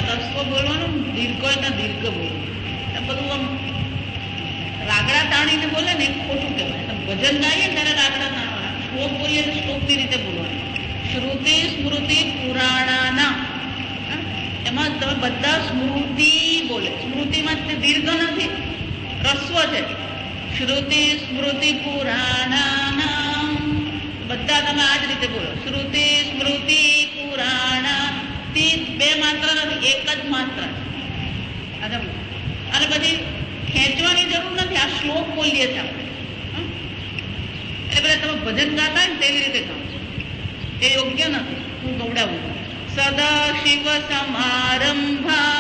રસ્વ બોલવાનું, દીર્ઘ હોય તો દીર્ઘ બોલવું. બધું આમ રાગડા તાણીને બોલે ને એ ખોટું કહેવાય. ભજન ગાઈએ ત્યારે રાગડા તાણવાના, શ્લોક બોલીએ તો શ્લોકની રીતે બોલવાનું. શ્રુતિ સ્મૃતિ પુરાણાના, એમાં તમે બધા સ્મૃતિ બોલે. સ્મૃતિમાં તે દીર્ઘ નથી, રસ્વ છે. શ્રુતિ સ્મૃતિ પુરાણાના બધા તમે આ જ રીતે બોલો. શ્રુતિ સ્મૃતિ પુરાણા, બે માત્ર નથી, એક જ માત્ર. અને પછી ખેંચવાની જરૂર નથી, આ શ્લોક બોલીએ છીએ આપણે. એટલે બધા તમે ભજન ગાતા હોય ને તેવી રીતે ગાઓ, એ યોગ્ય નથી. હું ગવડાવું. સદા શિવ સમારંભા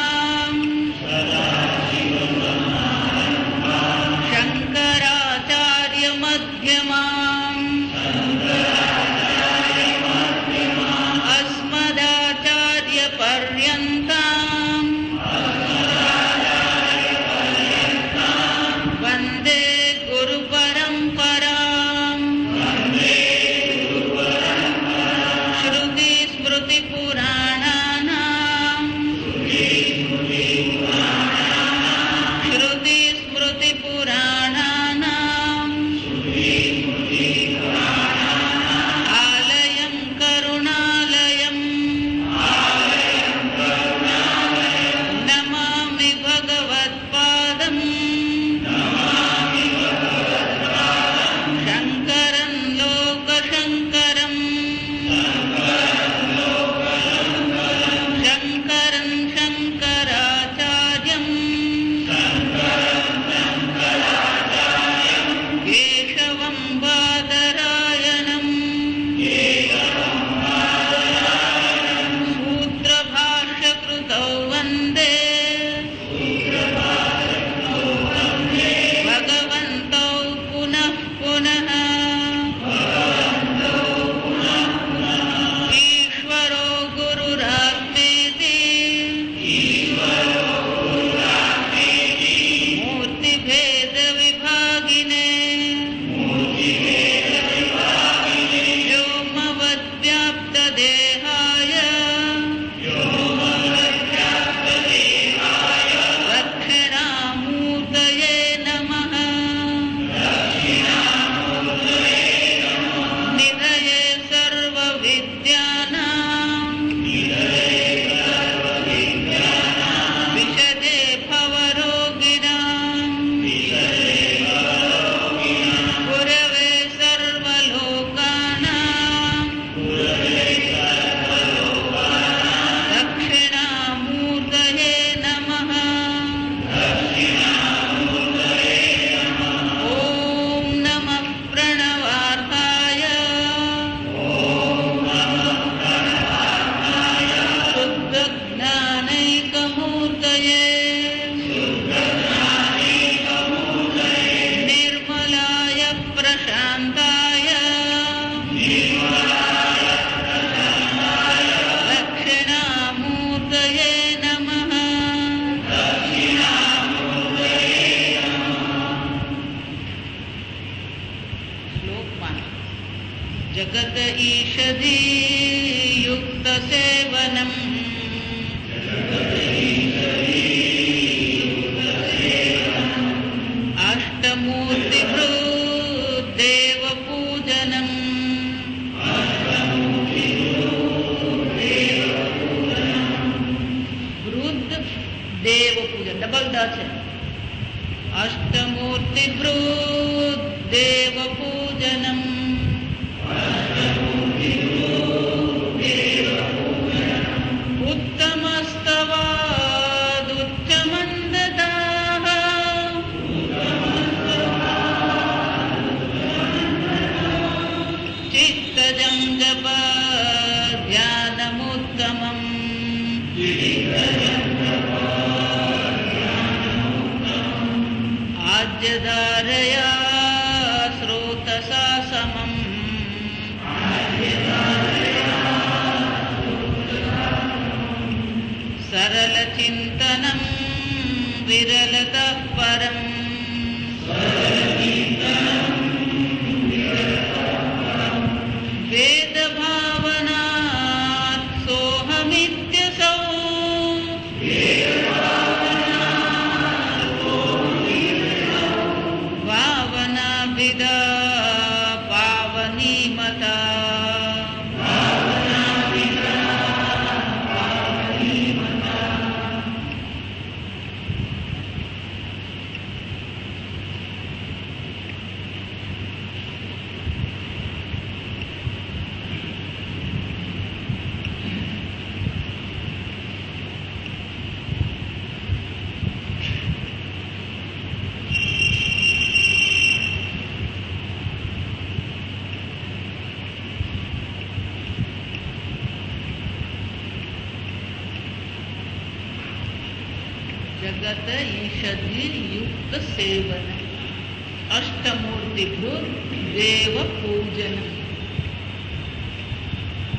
શંકરાચાર્ય મધ્યમાં અસ્મદાચાર્ય પર્યંతం વંદે ગુરુ પરંપરામ. શ્રુતિ સ્મૃતિ પુરાણાનામ શ્રુતિ સ્મૃતિ પુરાણાનામ આલયં કરુણાલયં નમામિ ભગવત્પાદં શંકરં લોકશંકરં શંકરં શંકરાચાર્યં કેશવં બાદરાયણં સૂત્રભાષ્યકૃતૌ વંદે ભગવन्तौ પુનઃ પુનઃ ઈશ્વરો ગુરુરાત્મેતિ મૂર્તિભેદ વિભાગિને વ્યોમવદ્વ્યાપ્ત દેહાય દક્ષિણામૂર્તયે નમઃ નિધયે સર્વવિદ્યાનાં વિશદે ભવરોગિણાં ગુરવે સર્વલોકાનાં દક્ષિણામૂર્તયે નમઃ. ઓમ નમઃ પ્રણવાર્તાય શુદ્ધ જ્ઞાનૈકમૂર્તયે નિર્મલાય પ્રશાંતાય દક્ષિણામૂર્તયે નમઃ. શ્લોક 5. જગત ઈષદી યુક્ત સેવનમ અષ્ટમૂર્તિભૃત દેવ પૂજનમ વૃદ્ધ દેવ પૂજન, ડબલ દ છે. અષ્ટમૂર્તિભૃત દેવ પૂજનમ ઉત્તમસ્તવાદુચ્ચમંદદાઃ ચિત્તજં જપ ધ્યાનમુત્તમં આદ્યધારયા શ્રોતસા સમં સરલચિંતनं વિરલતઃ પરમ. વેદભાવનાत् સોહમિત્યસૌ જગત ઈષધિ યુક્ત સેવન અષ્ટમૂર્તિભૂત દેવ પૂજન.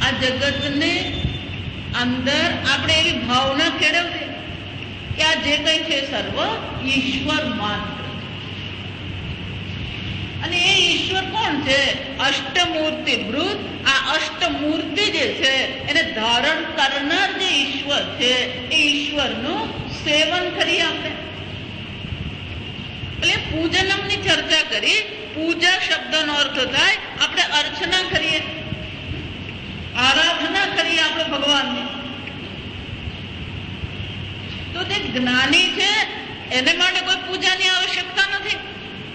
આ જગતને અંદર આપણે એવી ભાવના કેળવવી કે આ જે કંઈ છે સર્વ ઈશ્વર માત્ર. અને એ ઈશ્વર કોણ છે? અષ્ટમૂર્તિ વૃત. આ અષ્ટમૂર્તિ જે છે એને ધારણ કરનાર જે ઈશ્વર છે એ ઈશ્વરનું સેવન કરીએ આપણે. એટલે પૂજનમ ની ચર્ચા કરી. પૂજા શબ્દનો અર્થ થાય આપણે અર્ચના કરીએ, આરાધના કરીએ આપણે ભગવાનની. તો તે જ્ઞાની છે એને માટે કોઈ પૂજાની આવશ્યકતા નથી.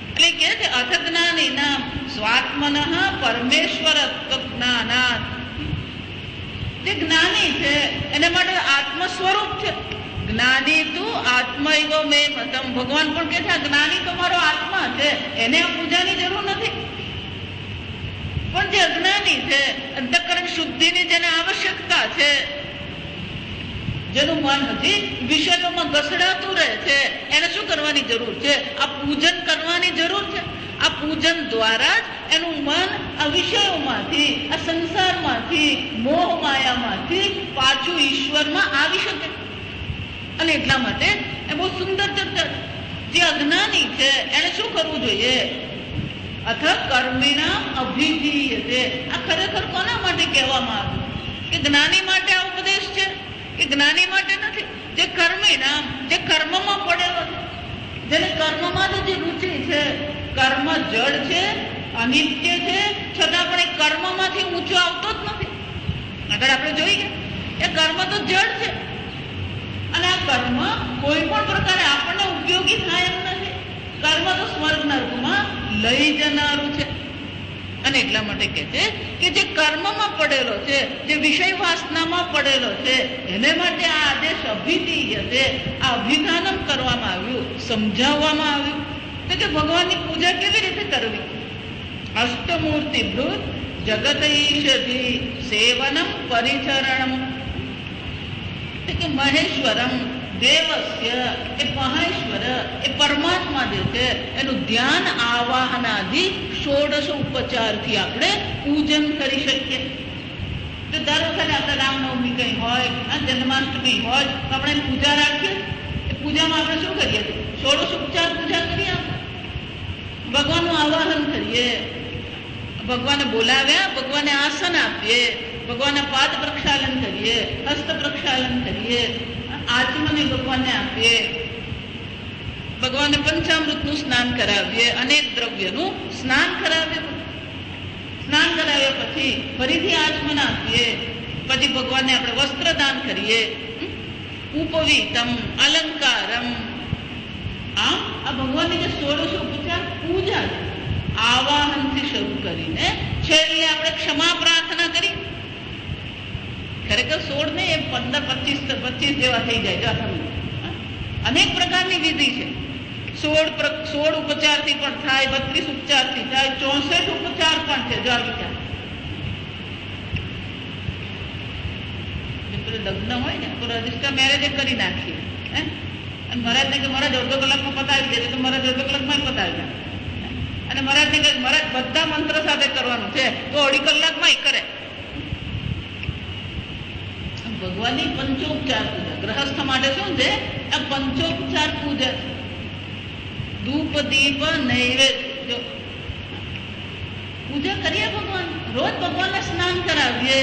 એટલે કે છે અથ જ્ઞાની નામ સ્વાત્મન પરમેશ્વર જ્ઞાનાત. જે જ્ઞાની છે એને માટે આત્મ સ્વરૂપ છે. જ્ઞાની તું આત્મૈવ મે મતમ. ભગવાન પણ કે છે આ જ્ઞાની તો મારો આત્મા છે, એને આ પૂજાની જરૂર નથી. પણ જે અજ્ઞાની છે, અંતઃકરણ શુદ્ધિની જેને આવશ્યકતા છે, જેનું મન હજી વિષયોમાં ઘસડાતું રહે છે, એને શું કરવાની જરૂર છે? આ પૂજન કરવાની જરૂર છે. આ પૂજન દ્વારા જ એનું મન આ વિષયોમાંથી, આ સંસારમાંથી, મોહ માયામાંથી પાછું ઈશ્વરમાં આવી શકે. અને એટલા માટે એ બહુ સુંદર ચર્ચા. જે અજ્ઞાની છે એને શું કરવું જોઈએ? અથ કર્મિણા અભિધીયતે. આ ખરેખર કોના માટે કહેવામાં આવ્યું? કે જ્ઞાની માટે આ ઉપદેશ છે કે જ્ઞાની માટે નથી? જે કર્મિણા, જે કર્મમાં પડેલો છે, જેને કર્મમાં તો જે રુચિ છે. કર્મ જડ છે, અનિત્ય છે, છતાં પણ એ કર્મમાંથી ઊંચો આવતો જ નથી. આગળ આપણે જોઈ ગયા એ કર્મ તો જડ છે અને આ કર્મ કોઈ પણ પ્રકારે આપણને ઉપયોગી થાય એમ નથી. કર્મ તો સ્વર્ગ નર્કમાં લઈ જનારું છે. અને એટલા માટે કહે છે કે જે કર્મમાં પડેલો છે, જે વિષય વાસનામાં પડેલો છે, એને માટે આ આદેશ અભિધીય છે. આ અભિધાનમ કરવામાં આવ્યું, સમજાવવામાં આવ્યું તો કે ભગવાનની પૂજા કેવી રીતે કરવી. અષ્ટમૂર્તિ ભૃત જગત ઈષધિ સેવનમ પરિચરણમ. કે મહેશ્વરમ દેવસ્ય, એ મહેશ્વર એ પરમાત્મા જે છે એનું ધ્યાન આવાહનાદિ 16 ઉપચારથી આપણે પૂજન કરી શકીએ. તો દર વખતે આપણે રામનવમી કઈ હોય, જન્માષ્ટમી હોય તો આપણે પૂજા રાખીએ. એ પૂજામાં આપણે શું કરીએ? 16 ઉપચાર પૂજા કરીએ. ભગવાનનું આવાહન કરીએ, ભગવાનને બોલાવ્યા, ભગવાનને આસન આપીએ, ભગવાનના પાદ પ્રક્ષાલન કરીએ, હસ્ત પ્રક્ષાલન કરીએ, આચમને ભગવાનને આપીએ, ભગવાનને પંચામૃતનું સ્નાન કરાવીએ, અનેક દ્રવ્યનું સ્નાન કરાવીએ. સ્નાન કરાવ્યા પછી ફરીથી આચમન આપીએ, પછી ભગવાનને આપણે વસ્ત્રદાન કરીએ. ઉપવીતમ અલંકારમ. આમ આ ભગવાનની જે 16 ઉપચાર પૂજા છે, આવાહનથી શરૂ કરીને છેલ્લે આપણે ક્ષમા પ્રાર્થના કરી. ખરેખર 16 ને 15, 25 જેવા થઈ જાય. અનેક પ્રકારની વિધિ છે. 16 ઉપચારથી પણ થાય, 32 ઉપચારથી થાય, 64 ઉપચાર પણ છે. જો આ વિચાર લગ્ન હોય ને તો રજિસ્ટર મેરેજ કરી નાખીએ અને મહારાજને કે મહારાજ અડધો કલાકમાં પતાવી દે તો મહારાજ અડધો કલાકમાં પતાવી દે. અને મહારાજને કે મહારાજ બધા મંત્ર સાથે કરવાનું છે તો 2.5 કલાકમાં કરે. ભગવાનની પંચોપચાર પૂજા ગ્રહસ્થ માટે શું છે? આ પંચોપચાર પૂજા. ધૂપ દીપ નૈવેદ્ય પૂજા કરીએ ભગવાન. રોજ ભગવાનને સ્નાન કરાવીએ,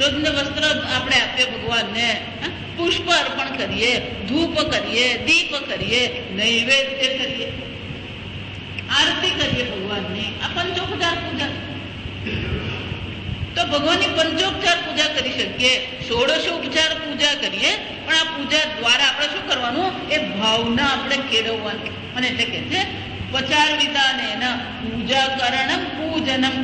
રોજને વસ્ત્ર આપણે આપીએ ભગવાનને, પુષ્પ અર્પણ કરીએ, ધૂપ કરીએ, દીપ કરીએ, નૈવેદ્ય કરીએ, આરતી કરીએ ભગવાનની. આ પંચોપચાર પૂજા. તો ભગવાનની પંચોપચાર પૂજા કરી શકીએ, 16 ઉપચાર પૂજા કરીએ. પણ આ પૂજા દ્વારા આપણે શું કરવાનું? એ ભાવના આપણે કેળવવાની. અને એટલે કે છે પચાર વિધાનેન પૂજા કરણમ પૂજનમ.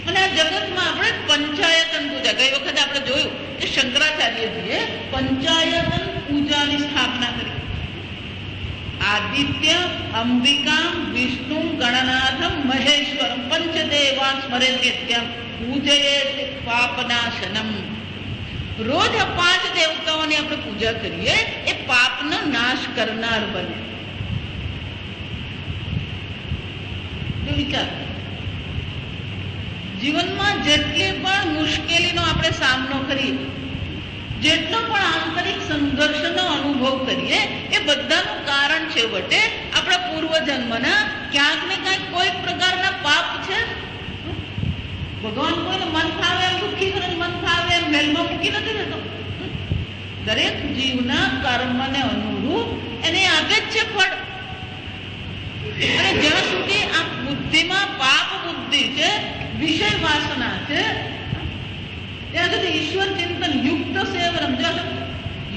અને આ જગતમાં આપણે પંચાયતન પૂજા, ગઈ વખતે આપણે જોયું કે શંકરાચાર્યજીએ પંચાયતન પૂજાની સ્થાપના કરી. આદિત્ય અંબિકા વિષ્ણુ ગણનાથમ મહેશ્વરમ પંચદેવાન સ્મરેન્દ્યમ પૂજયે પાપનાશનમ. રોજ આ 5 દેવતાઓની આપણે પૂજા કરીએ, એ પાપનો નાશ કરનાર બને. તો વિચાર, જીવનમાં જેટલી પણ મુશ્કેલીનો આપણે સામનો કરીએ, જેટલો પણ આંતરિક સંઘર્ષનો અનુભવ કરીએ, એ બધાનું કારણ છેવટે આપણા પૂર્વજન્મના ક્યાંક ને ક્યાંક કોઈ પ્રકારના પાપ છે. ભગવાન કોઈને મન ફાવે એમ દુઃખી કરે, મન ફાવે એમ મહેલમાં મૂકી નથી દેતો. દરેક જીવના કર્મને અનુરૂપ એને આપે જ છે ફળ. અને જ્યાં સુધી આ બુદ્ધિમાં પાપ બુદ્ધિ છે, વિષય વાસના છે, ત્યાં સુધી ઈશ્વર ચિંતન યુક્ત સેવનમ,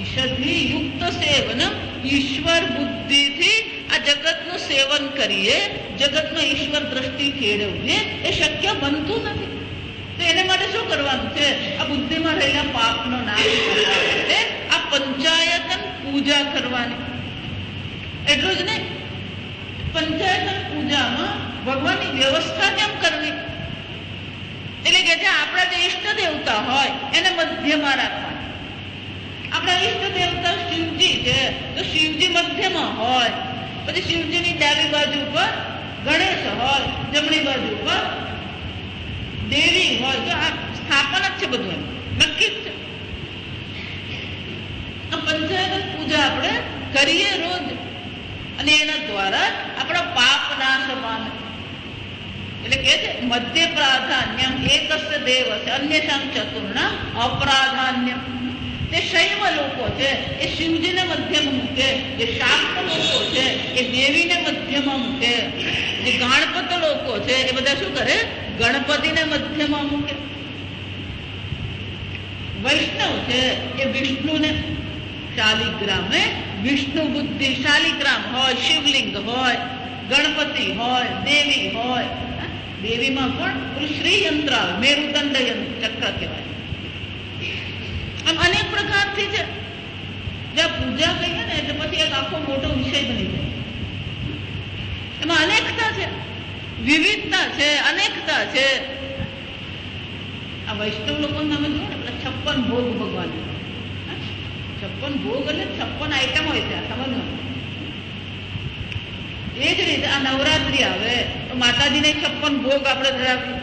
ઈશ્વરથી યુક્ત સેવનમ, ઈશ્વર બુદ્ધિથી આ જગતનું સેવન કરીએ, જગતમાં ઈશ્વર દ્રષ્ટિ કેળવીએ, એ શક્ય બનતું નથી. તો એને માટે શું કરવાનું છે? આ બુદ્ધિમાં રહેલા પાપનો નાશ કરવા માટે આ પંચાયતન પૂજા કરવાની. એટલું જ નહીં, પંચાયતન પૂજામાં ભગવાનની વ્યવસ્થા કેમ કરવી? એટલે કે જે આપણા જે ઈષ્ટ દેવતા હોય એને મધ્યમાં રાખવાના. આપણા ઈષ્ટ દેવતા શિવજી છે, તો શિવજી મધ્યમાં હોય. પછી શિવજીની ડાબી બાજુ પર ગણેશ હોય, જમણી બાજુ પર દેવી હોય. તો આ સ્થાપન જ છે, બધું એમ નક્કી જ છે. આ પંચાયત પૂજા આપણે કરીએ રોજ, અને એના દ્વારા આપણા પાપ નાશ પામે. એટલે કે છે મધ્ય પ્રાધાન્યમ એકસ્ય દેવસ્ય અન્યશામ ચતુર્ણામ અપ્રાધાન્યમ. જે શૈવ લોકો છે એ શિવજીને મધ્યમાં મૂકે, જે શાક્ત લોકો છે એ દેવીને મધ્યમાં મૂકે, જે ગણપત લોકો છે એ બધા શું કરે? ગણપતિને મધ્યમાં મૂકે. વૈષ્ણવ છે એ વિષ્ણુને, શાલિગ્રામે વિષ્ણુ બુદ્ધિ, શાલિગ્રામ હોય, શિવલિંગ હોય, ગણપતિ હોય, દેવી હોય. દેવીમાં પણ શ્રીયંત્ર આવે, મેરુદંડ ચક્ર કહેવાય. આમ અનેક પ્રકારથી છે. જ્યાં પૂજા કહીએ ને એટલે પછી એક આખો મોટો વિષય બની જાય. એમાં અનેકતા છે, વિવિધતા છે, અનેકતા છે. આ વૈષ્ણવ લોકોને તમે જુઓ ને, પેલા 56 ભોગ ભગવાન, 56 ભોગ એટલે 56 આઈટમ હોય છે. સમજવાનું. એ જ રીતે આ નવરાત્રી આવે તો માતાજીને 56 ભોગ આપણે ધરાવીએ,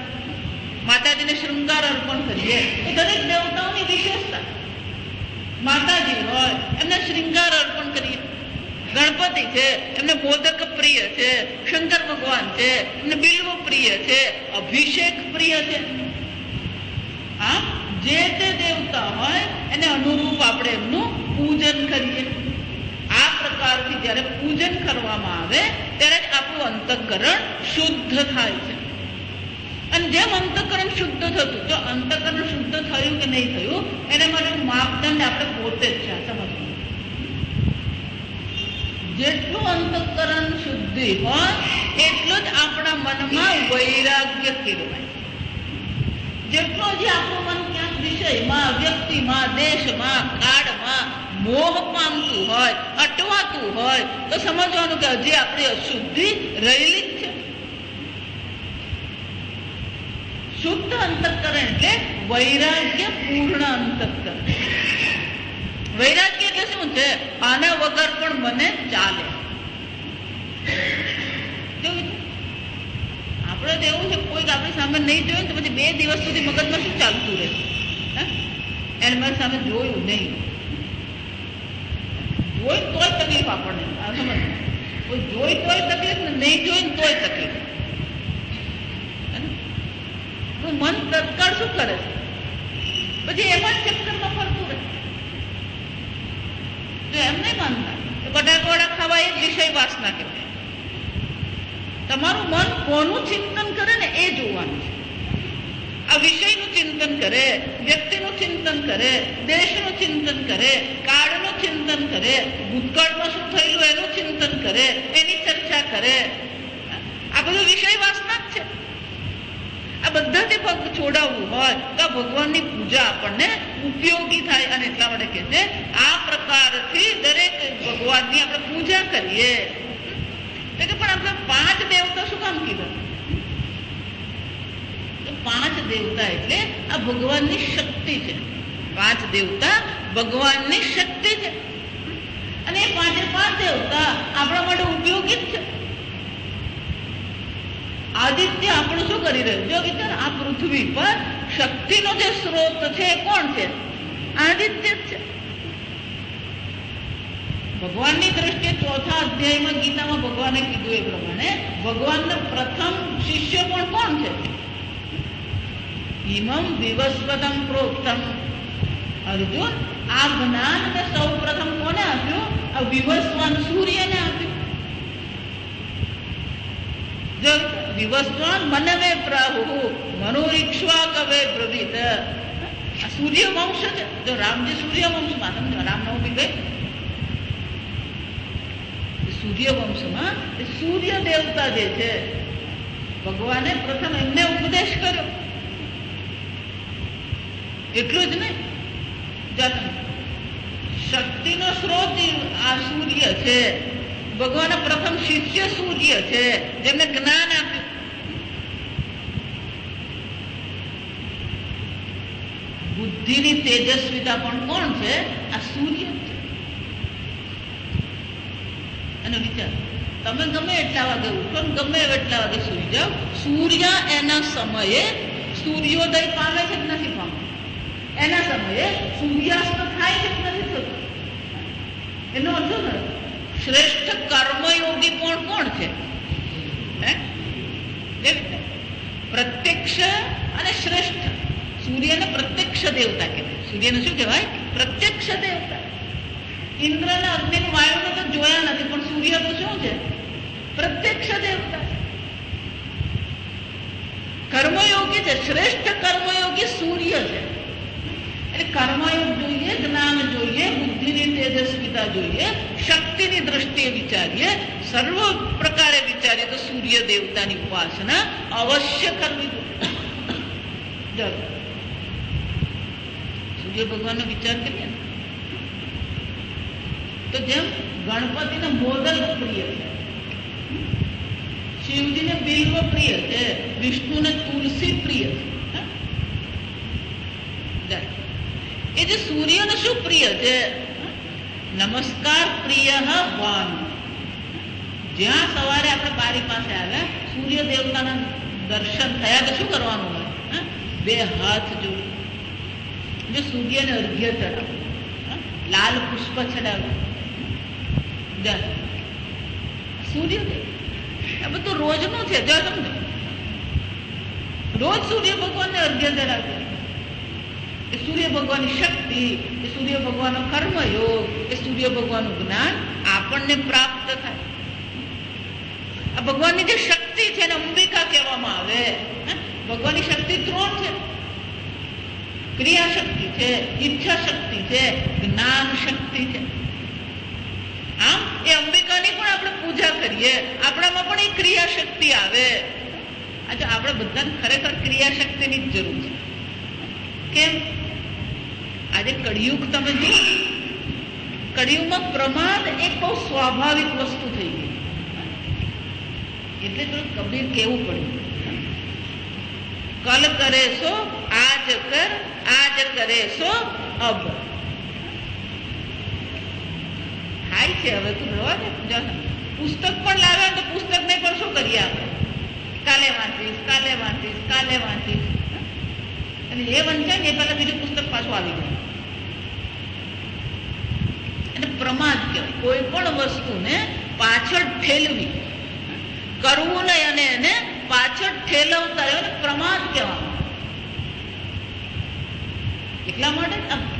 માતાજીને શૃંગાર અર્પણ કરીએ. તો દરેક દેવતાઓની વિશેષતા. માતાજી હોય એમને શૃંગાર અર્પણ કરીએ. ગણપતિ છે એમને મોદક પ્રિય છે, શંકર ભગવાન છે એમને બિલ્વ પ્રિય છે, અભિષેક પ્રિય છે. હા, જે તે દેવતા હોય એને અનુરૂપ આપણે એમનું પૂજન કરીએ. આ પ્રકારથી જ્યારે પૂજન કરવામાં આવે ત્યારે જ આપણું અંતઃકરણ શુદ્ધ થાય છે. અને જેમ અંતઃકરણ શુદ્ધ થતું, જો અંતઃકરણ શુદ્ધ થયું કે નહીં થયું એના માટે માપદંડ આપણે પોતે જ છે. સમજવું, જેટલું અંતઃકરણ શુદ્ધિ હોય એટલું જ આપણા મનમાં વૈરાગ્ય કેળવાય. જેટલું હજી આપણું મન ક્યાંક વિષયમાં, વ્યક્તિમાં, દેશમાં, કાળમાં મોહ પામતું હોય, અટવાતું હોય, તો સમજવાનું કે હજી આપણી અશુદ્ધિ રહેલી જ છે. શુદ્ધ અંતઃકરણ એટલે વૈરાગ્ય પૂર્ણ અંતઃકરણ. વૈરાગ્ય એટલે શું છે? આના વગર પણ મને ચાલે. આપણે તો એવું છે, કોઈક આપણી સામે નહીં જોયું તો પછી 2 દિવસ સુધી મગજમાં શું ચાલતું રહે? એને મારી સામે જોયું નહીં, જોઈ તોય તકલીફ આપણને. સમજ, કોઈ જોઈ તોય તકલીફ ને નહીં જોઈ તોય તકલીફ. મન તત્કાળ શું કરે છે? પછી એમાં જ ચક્કરમાં ફરતું રહે. તો એમ નહીં માનતા બટાકાવાળા ખાવા એ વિષય વાસના કહેવાય. તમારું મન કોનું ચિંતન કરે ને એ જોવાનું છે. આ વિષયનું ચિંતન કરે, વ્યક્તિનું ચિંતન કરે, દેશનું ચિંતન કરે, કાળનું ચિંતન કરે, ભૂતકાળમાં શું થયેલું એનું ચિંતન કરે, એની ચર્ચા કરે. આ બધું વિષય વાસના જ છે. આ બધાથી પગ છોડાવવું હોય તો ભગવાનની પૂજા આપણને ઉપયોગી થાય. અને એટલા માટે કહે છે આ પ્રકારથી દરેક ભગવાનની આપણે પૂજા કરીએ. કે પણ આપણે 5 દેવતા શું કામ કીધા? 5 દેવતા એટલે આ ભગવાનની શક્તિ છે. પાંચ દેવતા ભગવાનની શક્તિ છે અને એ પાંચે પાંચ દેવતા આપણા માટે ઉપયોગી જ છે. આદિત્ય આપણું શું કરી રહ્યું? જો વિચાર, આ પૃથ્વી પર શક્તિનો જે સ્ત્રોત છે એ કોણ છે? આદિત્ય જ છે. ભગવાનની દ્રષ્ટિએ ચોથા અધ્યાયમાં ગીતામાં ભગવાને કીધું એ પ્રમાણે ભગવાનનો પ્રથમ શિષ્ય પણ કોણ છે? ઇમમ વિવસ્વતમ પ્રોક્તમ. અર્જુન, આ જ્ઞાન સૌ પ્રથમ કોને આપ્યું? આ વિવસ્વાન સૂર્યને આપ્યું. જો વિવસ્વાન મનવે પ્રાહુ મનોરીક્ષવા કવે પ્રદિત. આ સૂર્યવંશ છે. જો રામજી સૂર્યવંશમાં, સમજો, રામનવમી ગઈ, સૂર્યવંશમાં સૂર્ય દેવતા જે છે ભગવાને પ્રથમ એમને ઉપદેશ કર્યો. એટલું જ નહીં, શક્તિનો સ્ત્રોત આ સૂર્ય છે. ભગવાનના પ્રથમ શિષ્ય સૂર્ય છે જેમને જ્ઞાન આપ્યું. બુદ્ધિની તેજસ્વીતા પણ કોણ છે? આ સૂર્ય છે. અને વિચાર, તમે ગમે એટલા વાગે ઉઠો ને ગમે એટલા વાગે સુઈ જાઓ, સૂર્ય એના સમયે સૂર્યોદય પામે છે કે નથી પામે? એના સમયે સૂર્યાસ્ત થાય છે કે નથી થતું? એનો અર્થ ને શ્રેષ્ઠ કર્મયોગી પણ કોણ છે? પ્રત્યક્ષ અને શ્રેષ્ઠ. સૂર્યને પ્રત્યક્ષ દેવતા કહેવાય. સૂર્યને શું કહેવાય? પ્રત્યક્ષ દેવતા. ઇન્દ્રને અગ્નિ વાયુને તો જોયા નથી, પણ સૂર્ય તો શું છે? પ્રત્યક્ષ દેવતા. કર્મયોગી છે, શ્રેષ્ઠ કર્મયોગી સૂર્ય છે. એટલે કર્મયોગ જોઈએ, જ્ઞાન જોઈએ, બુદ્ધિની તેજસ્વીતા જોઈએ, શક્તિની દ્રષ્ટિએ વિચારીએ, સર્વ પ્રકારે વિચારીએ તો સૂર્ય દેવતાની ઉપાસના અવશ્ય કરવી જોઈએ. સૂર્ય ભગવાનનો વિચાર કરીએ તો જેમ ગણપતિને મોદક પ્રિય છે, શિવજીને બિલ્વ પ્રિય છે, વિષ્ણુને તુલસી પ્રિય છે, એ જે સૂર્યને શું પ્રિય છે? નમસ્કાર પ્રિય વાન. જ્યાં સવારે આપણે બારી પાસે આવ્યા, સૂર્ય દેવતાના દર્શન થયા તો શું કરવાનું હોય? બે હાથ જોડી જો સૂર્યને અર્ઘ્ય ચડાવો, લાલ પુષ્પ ચડાવો. સૂર્યદેવ આ બધું રોજનું છે. જો સમજો, રોજ સૂર્ય ભગવાનને અર્ઘ્ય ધરાવે. એ સૂર્ય ભગવાનની શક્તિ, એ સૂર્ય ભગવાનનો કર્મયોગ, એ સૂર્ય ભગવાનનું જ્ઞાન આપણને પ્રાપ્ત થાય. આ ભગવાનની જે શક્તિ છે એને અંબિકા કહેવામાં આવે. ભગવાનની શક્તિ ત્રણ છે. ક્રિયા શક્તિ છે, ઈચ્છા શક્તિ છે, જ્ઞાન શક્તિ છે. આમ એ અંબિકાની પણ આપણે પૂજા કરીએ, આપણામાં પણ એ ક્રિયા શક્તિ આવે. આજે આપણે બધાને ખરેખર ક્રિયા શક્તિની જ જરૂર છે. કેમ? આજે કળિયુગ તમે જુઓ, કળિયુગમાં પ્રમાદ એક બહુ સ્વાભાવિક વસ્તુ થઈ ગઈ. એટલે થોડું કબીર કેવું પડ્યું, કલ કરે સો આજ કર, આજ કરે સો અબ. થાય છે હવે તું રવા દે. પુસ્તક પણ લાવે તો પુસ્તક ને પણ શું કરીએ આપણે? કાલે વાંચીશ, કાલે વાંચીશ, કાલે વાંચીશ. અને એ વંચાય ને એ પહેલા બીજું પુસ્તક પાછું આવી જાય. અને પ્રમાદ કહેવાય. કોઈ પણ વસ્તુને પાછળ ઠેલવી, કરવું નહીં અને એને પાછળ ઠેલવતા એને પ્રમાદ કહેવાનું. એટલા માટે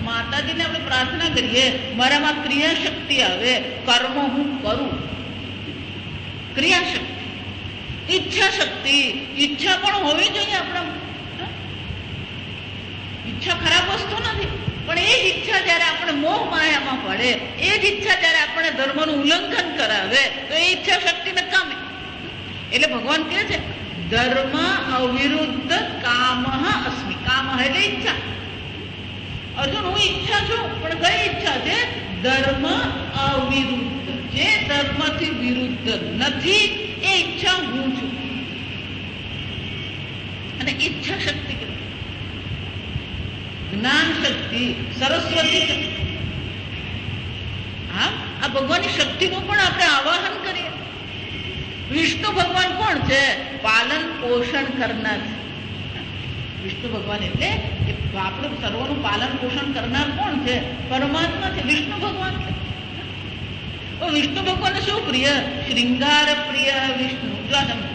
માતાજીને આપણે પ્રાર્થના કરીએ, મારામાં ક્રિયા શક્તિ આવે, કર્મ હું કરું. ક્રિયા શક્તિ, ઈચ્છા શક્તિ. ઈચ્છા પણ હોવી જોઈએ આપણા. ઈચ્છા ખરાબ વસ્તુ નથી, પણ એ જ ઈચ્છા જયારે આપણે મોહ માયામાં પડે, એ જ ઈચ્છા જયારે આપણે ધર્મનું ઉલ્લંઘન કરાવે તો એ ઈચ્છા શક્તિ નકામી. એટલે ભગવાન કહે છે ધર્મ અવિરુદ્ધ કામ અસ્મિ. કામ એટલે ઈચ્છા. અર્જુન, હું ઈચ્છા છું, પણ કઈ ઈચ્છા છે? ધર્મ અવિરુદ્ધ. જે ધર્મથી વિરુદ્ધ નથી એ ઈચ્છા હું છું. અને ઈચ્છા શક્તિ જ્ઞાન શક્તિ, સરસ્વતી શક્તિ. આ ભગવાનની શક્તિનું પણ આપણે આવાહન કરીએ. વિષ્ણુ ભગવાન કોણ છે? પાલન પોષણ કરનાર. વિષ્ણુ ભગવાન એટલે આપણું સર્વનું પાલન પોષણ કરનાર કોણ છે? પરમાત્મા છે, વિષ્ણુ ભગવાન છે. વિષ્ણુ ભગવાનને શું પ્રિય? શૃંગાર પ્રિય વિષ્ણુ. જો તમે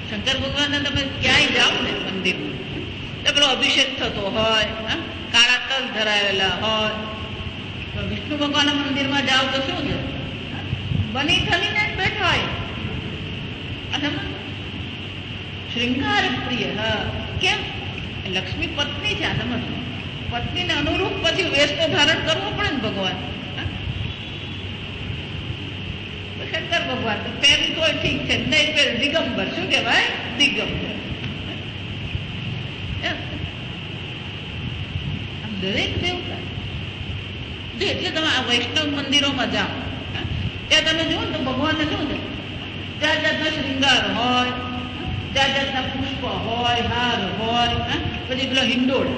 શંકર ભગવાનને તમે ક્યાંય જાઓ ને મંદિરમાં, તો પેલો અભિષેક થતો હોય, કાળા તલ ધરાવેલા હોય. વિષ્ણુ ભગવાનના મંદિરમાં જાઓ તો શું છે? બની થઈને જ બેઠા હોય. શૃંગાર પ્રિય. કેમ? લક્ષ્મી પત્ની છે. આ સમજ, પત્નીને અનુરૂપ પછી વેશ તો ધારણ કરવો પડે ને ભગવાન. શંકર ભગવાન તો પહેરી તો ઠીક છે, નહીં પહેર દિગંબર. શું કહેવાય? દિગંબર. દરેક દેવતા જો એટલે તમે આ વૈષ્ણવ મંદિરોમાં જાઓ ત્યાં તમે જુઓ તો ભગવાનને શું છે? જાત જાતના શૃંગાર હોય, જાત જાતના પુષ્પ હોય, હાર હોય, પછી પેલો હિંડોળ,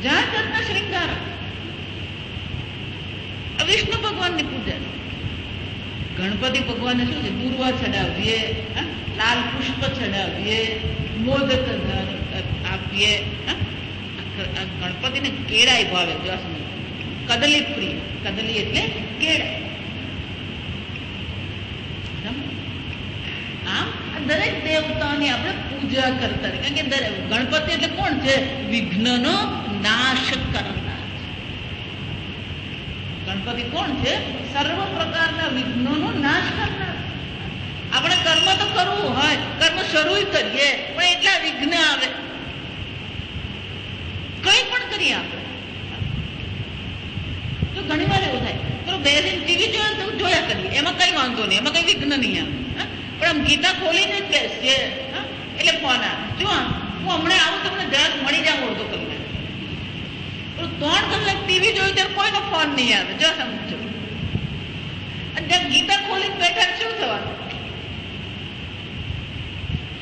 જાત જાતના શૃંગાર. વિષ્ણુ ભગવાનની પૂજા. ગણપતિ ભગવાનને શું છે? દુર્વા ચડાવીએ, લાલ પુષ્પ ચડાવીએ, મોદક આપીએ. ગણપતિને કેળાય ભાવે. જો સમજ, કદલી પ્રિય. કદલી એટલે કેળા. આમ દરેક દેવતાઓની આપણે પૂજા કરતા. કારણ કે ગણપતિ એટલે કોણ છે? વિઘ્નનો નાશ કરનાર. ગણપતિ કોણ છે? સર્વ પ્રકારના વિઘ્નોનો નાશ કરનાર. આપણે કર્મ તો કરવું હોય, કર્મ શરૂ કરીએ પણ એટલા વિઘ્ન આવે. કઈ પણ કરીએ આપણે તો ઘણી વાર એવું થાય, તો બેસીને ટીવી જોઈએ તો જોયા કરીએ, એમાં કઈ વાંધો નહીં, એમાં કઈ વિઘ્ન નહીં આવે. પણ આમ ગીતા ખોલીને જ બેસીએ એટલે ફોન આવે. જો હું હમણાં આવું, તમને જરાક મળી જાવ અડધો કલાક. 3 કલાક ટીવી જોયું ત્યારે કોઈનો ફોન નહીં આવે. જો સમજો. અને જ્યાં ગીતા ખોલીને બેઠા શું થવાનું?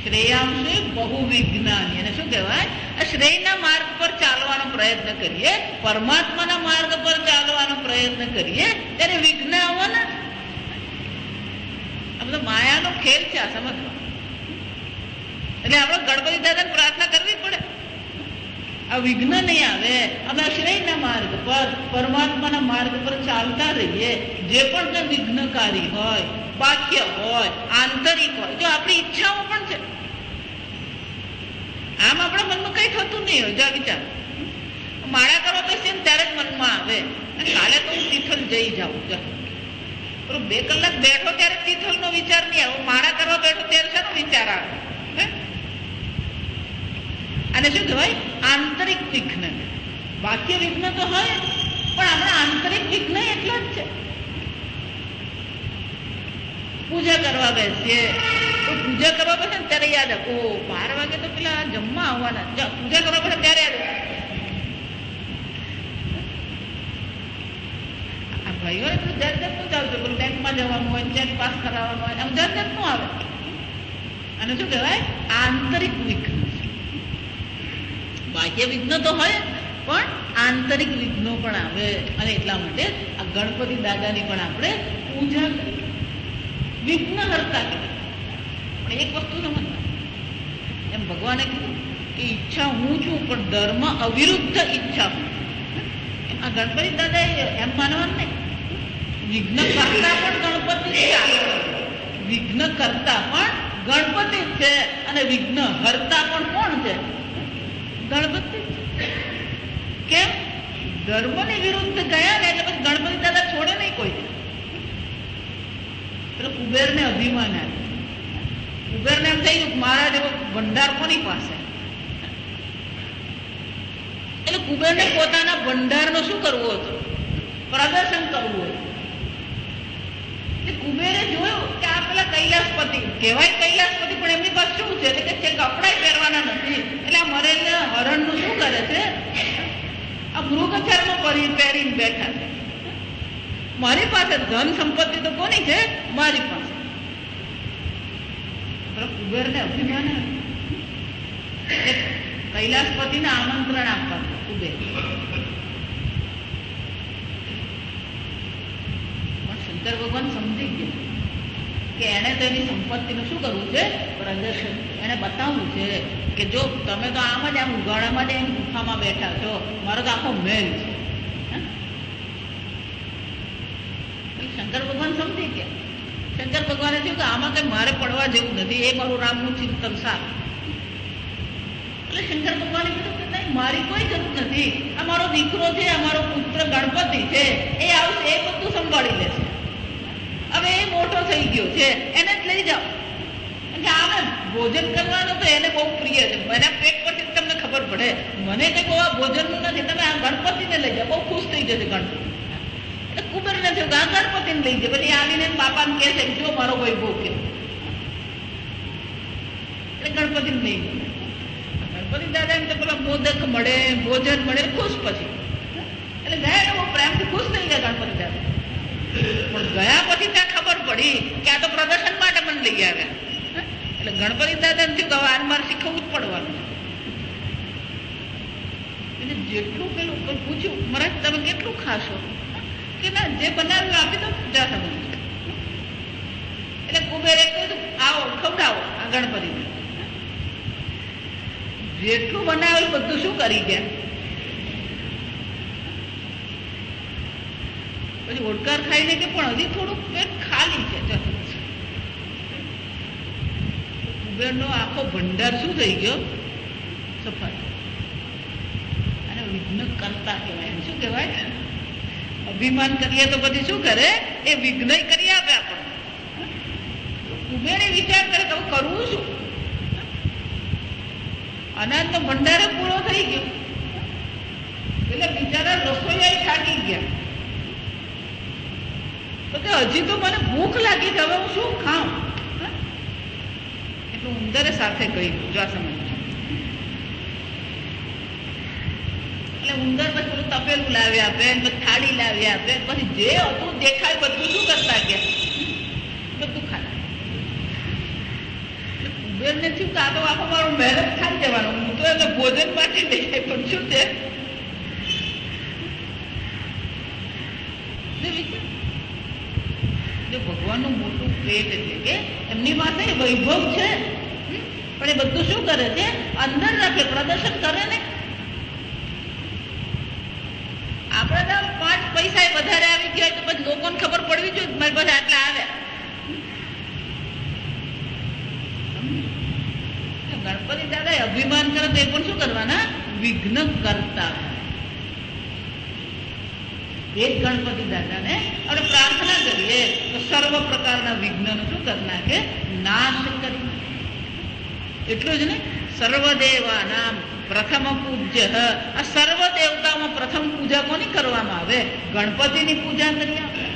શ્રેયાંશે બહુ વિજ્ઞાની. અને શું કહેવાય? આ શ્રેયના માર્ગ પર ચાલવાનો પ્રયત્ન કરીએ, પરમાત્માના માર્ગ પર ચાલવાનો પ્રયત્ન કરીએ ત્યારે વિઘ્ન આવવાના. આ બધો માયાનો ખેલ છે. આ સમજવા એટલે આપણે ગણપતિ દાદાને પ્રાર્થના કરવી પડે. આ વિઘ્ન નહીં આવે. અમે શ્રેયના માર્ગ પર, પરમાત્માના માર્ગ પર ચાલતા રહીએ. જે પણ કંઈ વિઘ્નકારી હોય, બાહ્ય હોય, આંતરિક હોય, જો આપણી ઈચ્છાઓ પણ છે. આમ આપણા મનમાં કઈ થતું નહીં હોય. જો વિચાર, માળા કરવા બેસીએ ને ત્યારે જ મનમાં આવે કાલે તો હું તિથલ જઈ જાઉં. જો 2 કલાક બેઠો ત્યારે તિથલનો વિચાર નહીં આવે. માળા કરવા બેઠો ત્યારે શાનો વિચાર આવે? અને શું કહેવાય? આંતરિક વિઘ્ન. બાહ્ય વિઘ્ન તો હોય પણ આપણા આંતરિક વિઘ્ન એટલા જ છે. પૂજા કરવા બેસીએ તો પૂજા કરવા બેસે ને ત્યારે યાદ આવે, 12 વાગે તો પેલા જમવા આવવાના. પૂજા કરવા બેસે ત્યારે યાદ આવે. આ ભાઈઓને તો જાત જાતનું ચાલશે. પેલું બેંકમાં જવાનું હોય, ચેક પાસ કરાવવાનું હોય, આમ જાત જાતનું આવે. અને શું કહેવાય? આંતરિક વિઘ્ન. બાહ્ય વિઘ્ન તો હોય પણ આંતરિક વિઘ્નો પણ આવે. અને એટલા માટે આ ગણપતિ દાદાની પણ આપણે પૂજા કરીએ, વિઘ્ન હરતા કરીએ. પણ એક વસ્તુ સમજવા, એમ ભગવાને કીધું કે ઈચ્છા હું છું પણ ધર્મ અવિરુદ્ધ ઈચ્છા હું. આ ગણપતિ દાદા એમ માનવાનું નહીં. વિઘ્ન કરતા પણ ગણપતિ છે. વિઘ્ન કરતા પણ ગણપતિ છે અને વિઘ્ન હરતા પણ કોણ છે? ગણપતિ. કેમ? ધર્મની વિરુદ્ધ ગયા ને એટલે પછી ગણપતિ દાદા છોડે નહીં કોઈ. પેલો કુબેરને અભિમાન આવે. કુબેરને એમ થઈ ગયું મારા જેવો ભંડાર કોની પાસે? એટલે કુબેરને પોતાના ભંડારનો શું કરવું હતું? પ્રદર્શન કરવું હતું. કુબેરે જોયું કે આ પેલા કૈલાસપતિ કહેવાય, કૈલાસપતિ પણ એમની પાસે શું છે? એટલે કે કપડા પહેરવાના નથી. એટલે આ મરેલા હરણનું શું કરે છે? આ મૃગચર્મ પહેરીને બેઠા છે. મારી પાસે ધન સંપત્તિ તો કોની છે? મારી પાસે. કુબેરને અભિમાન કૈલાસપતિને આમંત્રણ આપવાનું કુબેર. પણ શંકર ભગવાન સમજી ગયા કે એને તો એની સંપત્તિનું શું કરવું છે? પ્રદર્શન. એને બતાવવું છે કે જો તમે તો આમ જ આમ ઉગાડામાં જ એમ ગુફામાં બેઠા છો, મારો તો આખો મહેલ છે. શંકર ભગવાન સમજી ગયા. શંકર ભગવાને થયું કે આમાં કઈ મારે પડવા જેવું નથી, એ મારું રામનું ચિંતન સારું. એટલે શંકર ભગવાને કીધું કે નહીં, મારી કોઈ જરૂર નથી. આ મારો દીકરો છે, આ મારો પુત્ર ગણપતિ છે, એ આવશે, એ બધું સંભાળી લેશે. હવે એ મોટો થઈ ગયો છે, એને જ લઈ જાઓ. આમે ભોજન કરવાનું તો એને બહુ પ્રિય છે. એના પેટ પરથી તમને ખબર પડે. મને કઈ બહુ આ ભોજનનું નથી, તમે આ ગણપતિને લઈ જાઓ, બહુ ખુશ થઈ જશે ગણપતિ. એટલે કુબેર ને થયું કે આ ગણપતિને લઈ જાય. પછી આવીને બાપાને કહે છે જો મારો વૈભવ કે. એટલે ગણપતિને લઈ જાય. ગણપતિ દાદા એમ તો પેલા મોદક મળે, ભોજન મળે, ખુશ. પછી એટલે ગયા બહુ પ્રેમથી ખુશ થઈ ગયા ગણપતિ દાદા. પણ ગયા પછી ત્યાં ખબર પડી કે આ તો પ્રદર્શન માટે મને લઈ આવ્યા. એટલે ગણપતિ દાદા ને થયું કે હવે આને મારે શીખવવું જ પડવાનું. એટલે જેટલું પેલું પૂછ્યું, મહારાજ તમે કેટલું ખાશો? કે ના, જે બનાવ્યું આપી દો, જા સમજ. એટલે કુબેરે કહ્યું આવો ખવડાવો આ ગણપતિને. જેટલું બનાવેલું બધું શું કરી ગયા? પછી ઓડકાર ખાઈને કે પણ હજી થોડુંક પેટ ખાલી છે. કુબેરનો આખો ભંડાર શું થઈ ગયો? સફળ. અને વિઘ્ન કરતા કહેવાય. શું કહેવાય? અભિમાન કરીએ તો પછી શું કરે? એ વિઘ્ન કરી આપે આપણને. કુબેરે વિચાર કરે કે કરવું શું? અનાજનો ભંડાર પૂરો થઈ ગયો. એટલે બિચારા રસોઈયા થાકી ગયા. તો કે હજી તો મને ભૂખ લાગી છે, હવે હું શું ખાઉં? એટલે ઉંદરે સાથે કહ્યું, જો આ સમજ. એટલે ઉંદર પછી પેલું તપેલું લાવી આપે, પછી થાળી લાવી આપે, પછી જે હતું દેખાય બધું શું કરતા ગયા? બધું ખાતા. એટલે કુબેરને થયું કે આ તો આખો મારો મહેનત ખાઈ જવાનો. હું તો એને ભોજન માટે લઈ જાય, પણ શું છે? ભગવાનનું મોટું પેટ છે કે એમની પાસે વૈભવ છે, પણ એ બધું શું કરે છે? અંદર રાખે, પ્રદર્શન કરે ને. આપણે તો 5 પૈસા વધારે આવી ગયા તો પછી લોકોને ખબર પડવી જોઈએ મારી પાસે આટલા આવ્યા. ગણપતિ દાદા અભિમાન કરે તો એ પણ શું કરવાના? વિઘ્ન કરતા. એ જ ગણપતિ દાદાને આપણે પ્રાર્થના કરીએ તો સર્વ પ્રકારના વિઘ્નનો શું કરી નાખે? નાશ કરી. એટલું જ ને, સર્વદેવાનામ પ્રથમ પૂજ્ય. આ સર્વ દેવતાઓમાં પ્રથમ પૂજા કોની કરવામાં આવે? ગણપતિની પૂજા કરીએ આપણે,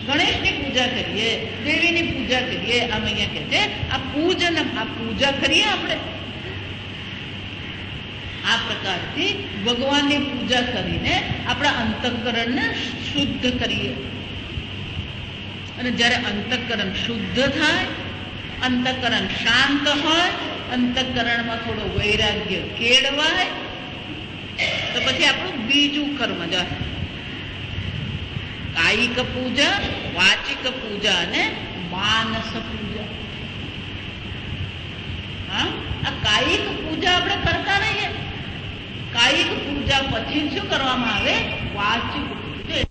ગણેશની પૂજા કરીએ, દેવીની પૂજા કરીએ. આમ અહીંયા કહે છે આ પૂજન, આ પૂજા કરીએ આપણે. આ પ્રકારથી ભગવાનની પૂજા કરીને આપણા અંતઃકરણને શુદ્ધ કરીએ. અને જ્યારે અંતઃકરણ શુદ્ધ થાય, અંતઃકરણ શાંત હોય, અંતઃકરણમાં થોડો વૈરાગ્ય કેળવાય, તો પછી આપણું બીજું કર્મ જાય. કાયિક પૂજા, વાચિક પૂજા અને માનસ પૂજા. હા, આ કાયિક પૂજા આપણે કરતા રહીએ. કાયિક પૂજા પછી શું કરવામાં આવે? વાચિક પૂજા.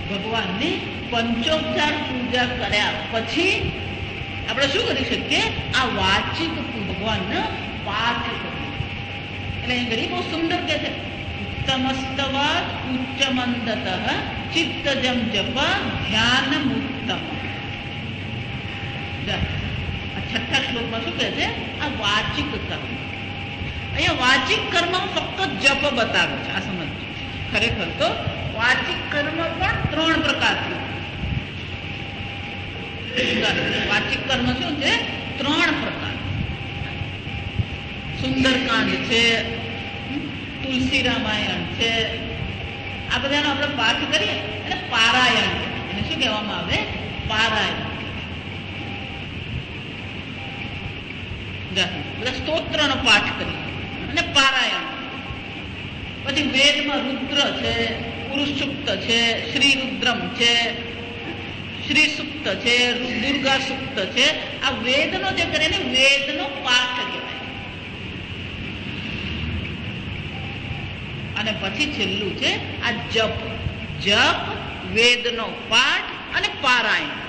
ભગવાનની પંચોપચાર પૂજા કર્યા પછી આપણે શું કરી શકીએ? આ વાચિક ભગવાનનો પાઠ કરીએ. એટલે એ ઘડી બહુ સુંદર કે છે, ઉત્તમસ્તવાદ ઉચ્ચમંદત ચિત્તજમ જપ ધ્યાન ઉત્તમ. આ છઠ્ઠા શ્લોકમાં શું કહે છે? આ વાચિક કર્મ. અહીંયા વાચિક કર્મ ફક્ત જપ બતાવે છે. આ સમજ. ખરેખર તો વાચિક કર્મ પણ 3 પ્રકારથી. વાચિક કર્મ શું છે? 3 પ્રકાર. સુંદરકાંડ છે, તુલસી રામાયણ છે, આ બધાનો આપણે પાઠ કરીએ અને પારાયણ, એને શું કહેવામાં આવે? પારાયણ. બધા સ્તોત્રનો પાઠ કરીએ અને પારાયણ. પછી વેદમાં રુદ્ર છે, પુરુષ સુક્ત છે, શ્રી રુદ્રમ છે, શ્રી સુક્ત છે, દુર્ગા સુક્ત છે. આ વેદનો જે કરે ને વેદનો પાઠ કહેવાય. અને પછી છેલ્લું છે આ જપ. જપ, વેદનો પાઠ અને પારાયણ.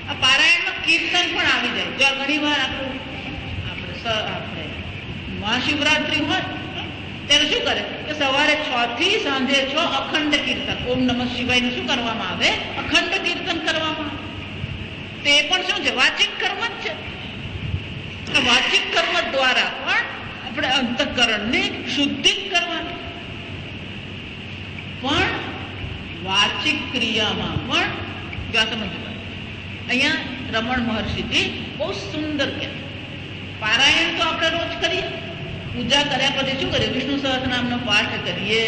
આ પારાયણમાં કીર્તન પણ આવી જાય. જો ઘણી વાર આપણે મહાશિવરાત્રી હોય ત્યારે શું કરે કે સવારે 6 થી સાંજે 6 અખંડ કીર્તન, ઓમ નમઃ શિવાયનું શું કરવામાં આવે? અખંડ કીર્તન કરવામાં આવે. તે પણ શું છે? વાચિક કર્મ જ છે. વાચિક કર્મ દ્વારા પણ આપણે અંતઃકરણની શુદ્ધિ કરવાની. પણ વાચિક ક્રિયામાં પણ જો સમજવા અહીંયા રમણ મહર્ષિજી બહુ સુંદર કહે. પારાયણ તો આપણે રોજ કરીએ, પૂજા કર્યા પછી શું કરીએ? વિષ્ણુ સહસ્રનામનો પાઠ કરીએ,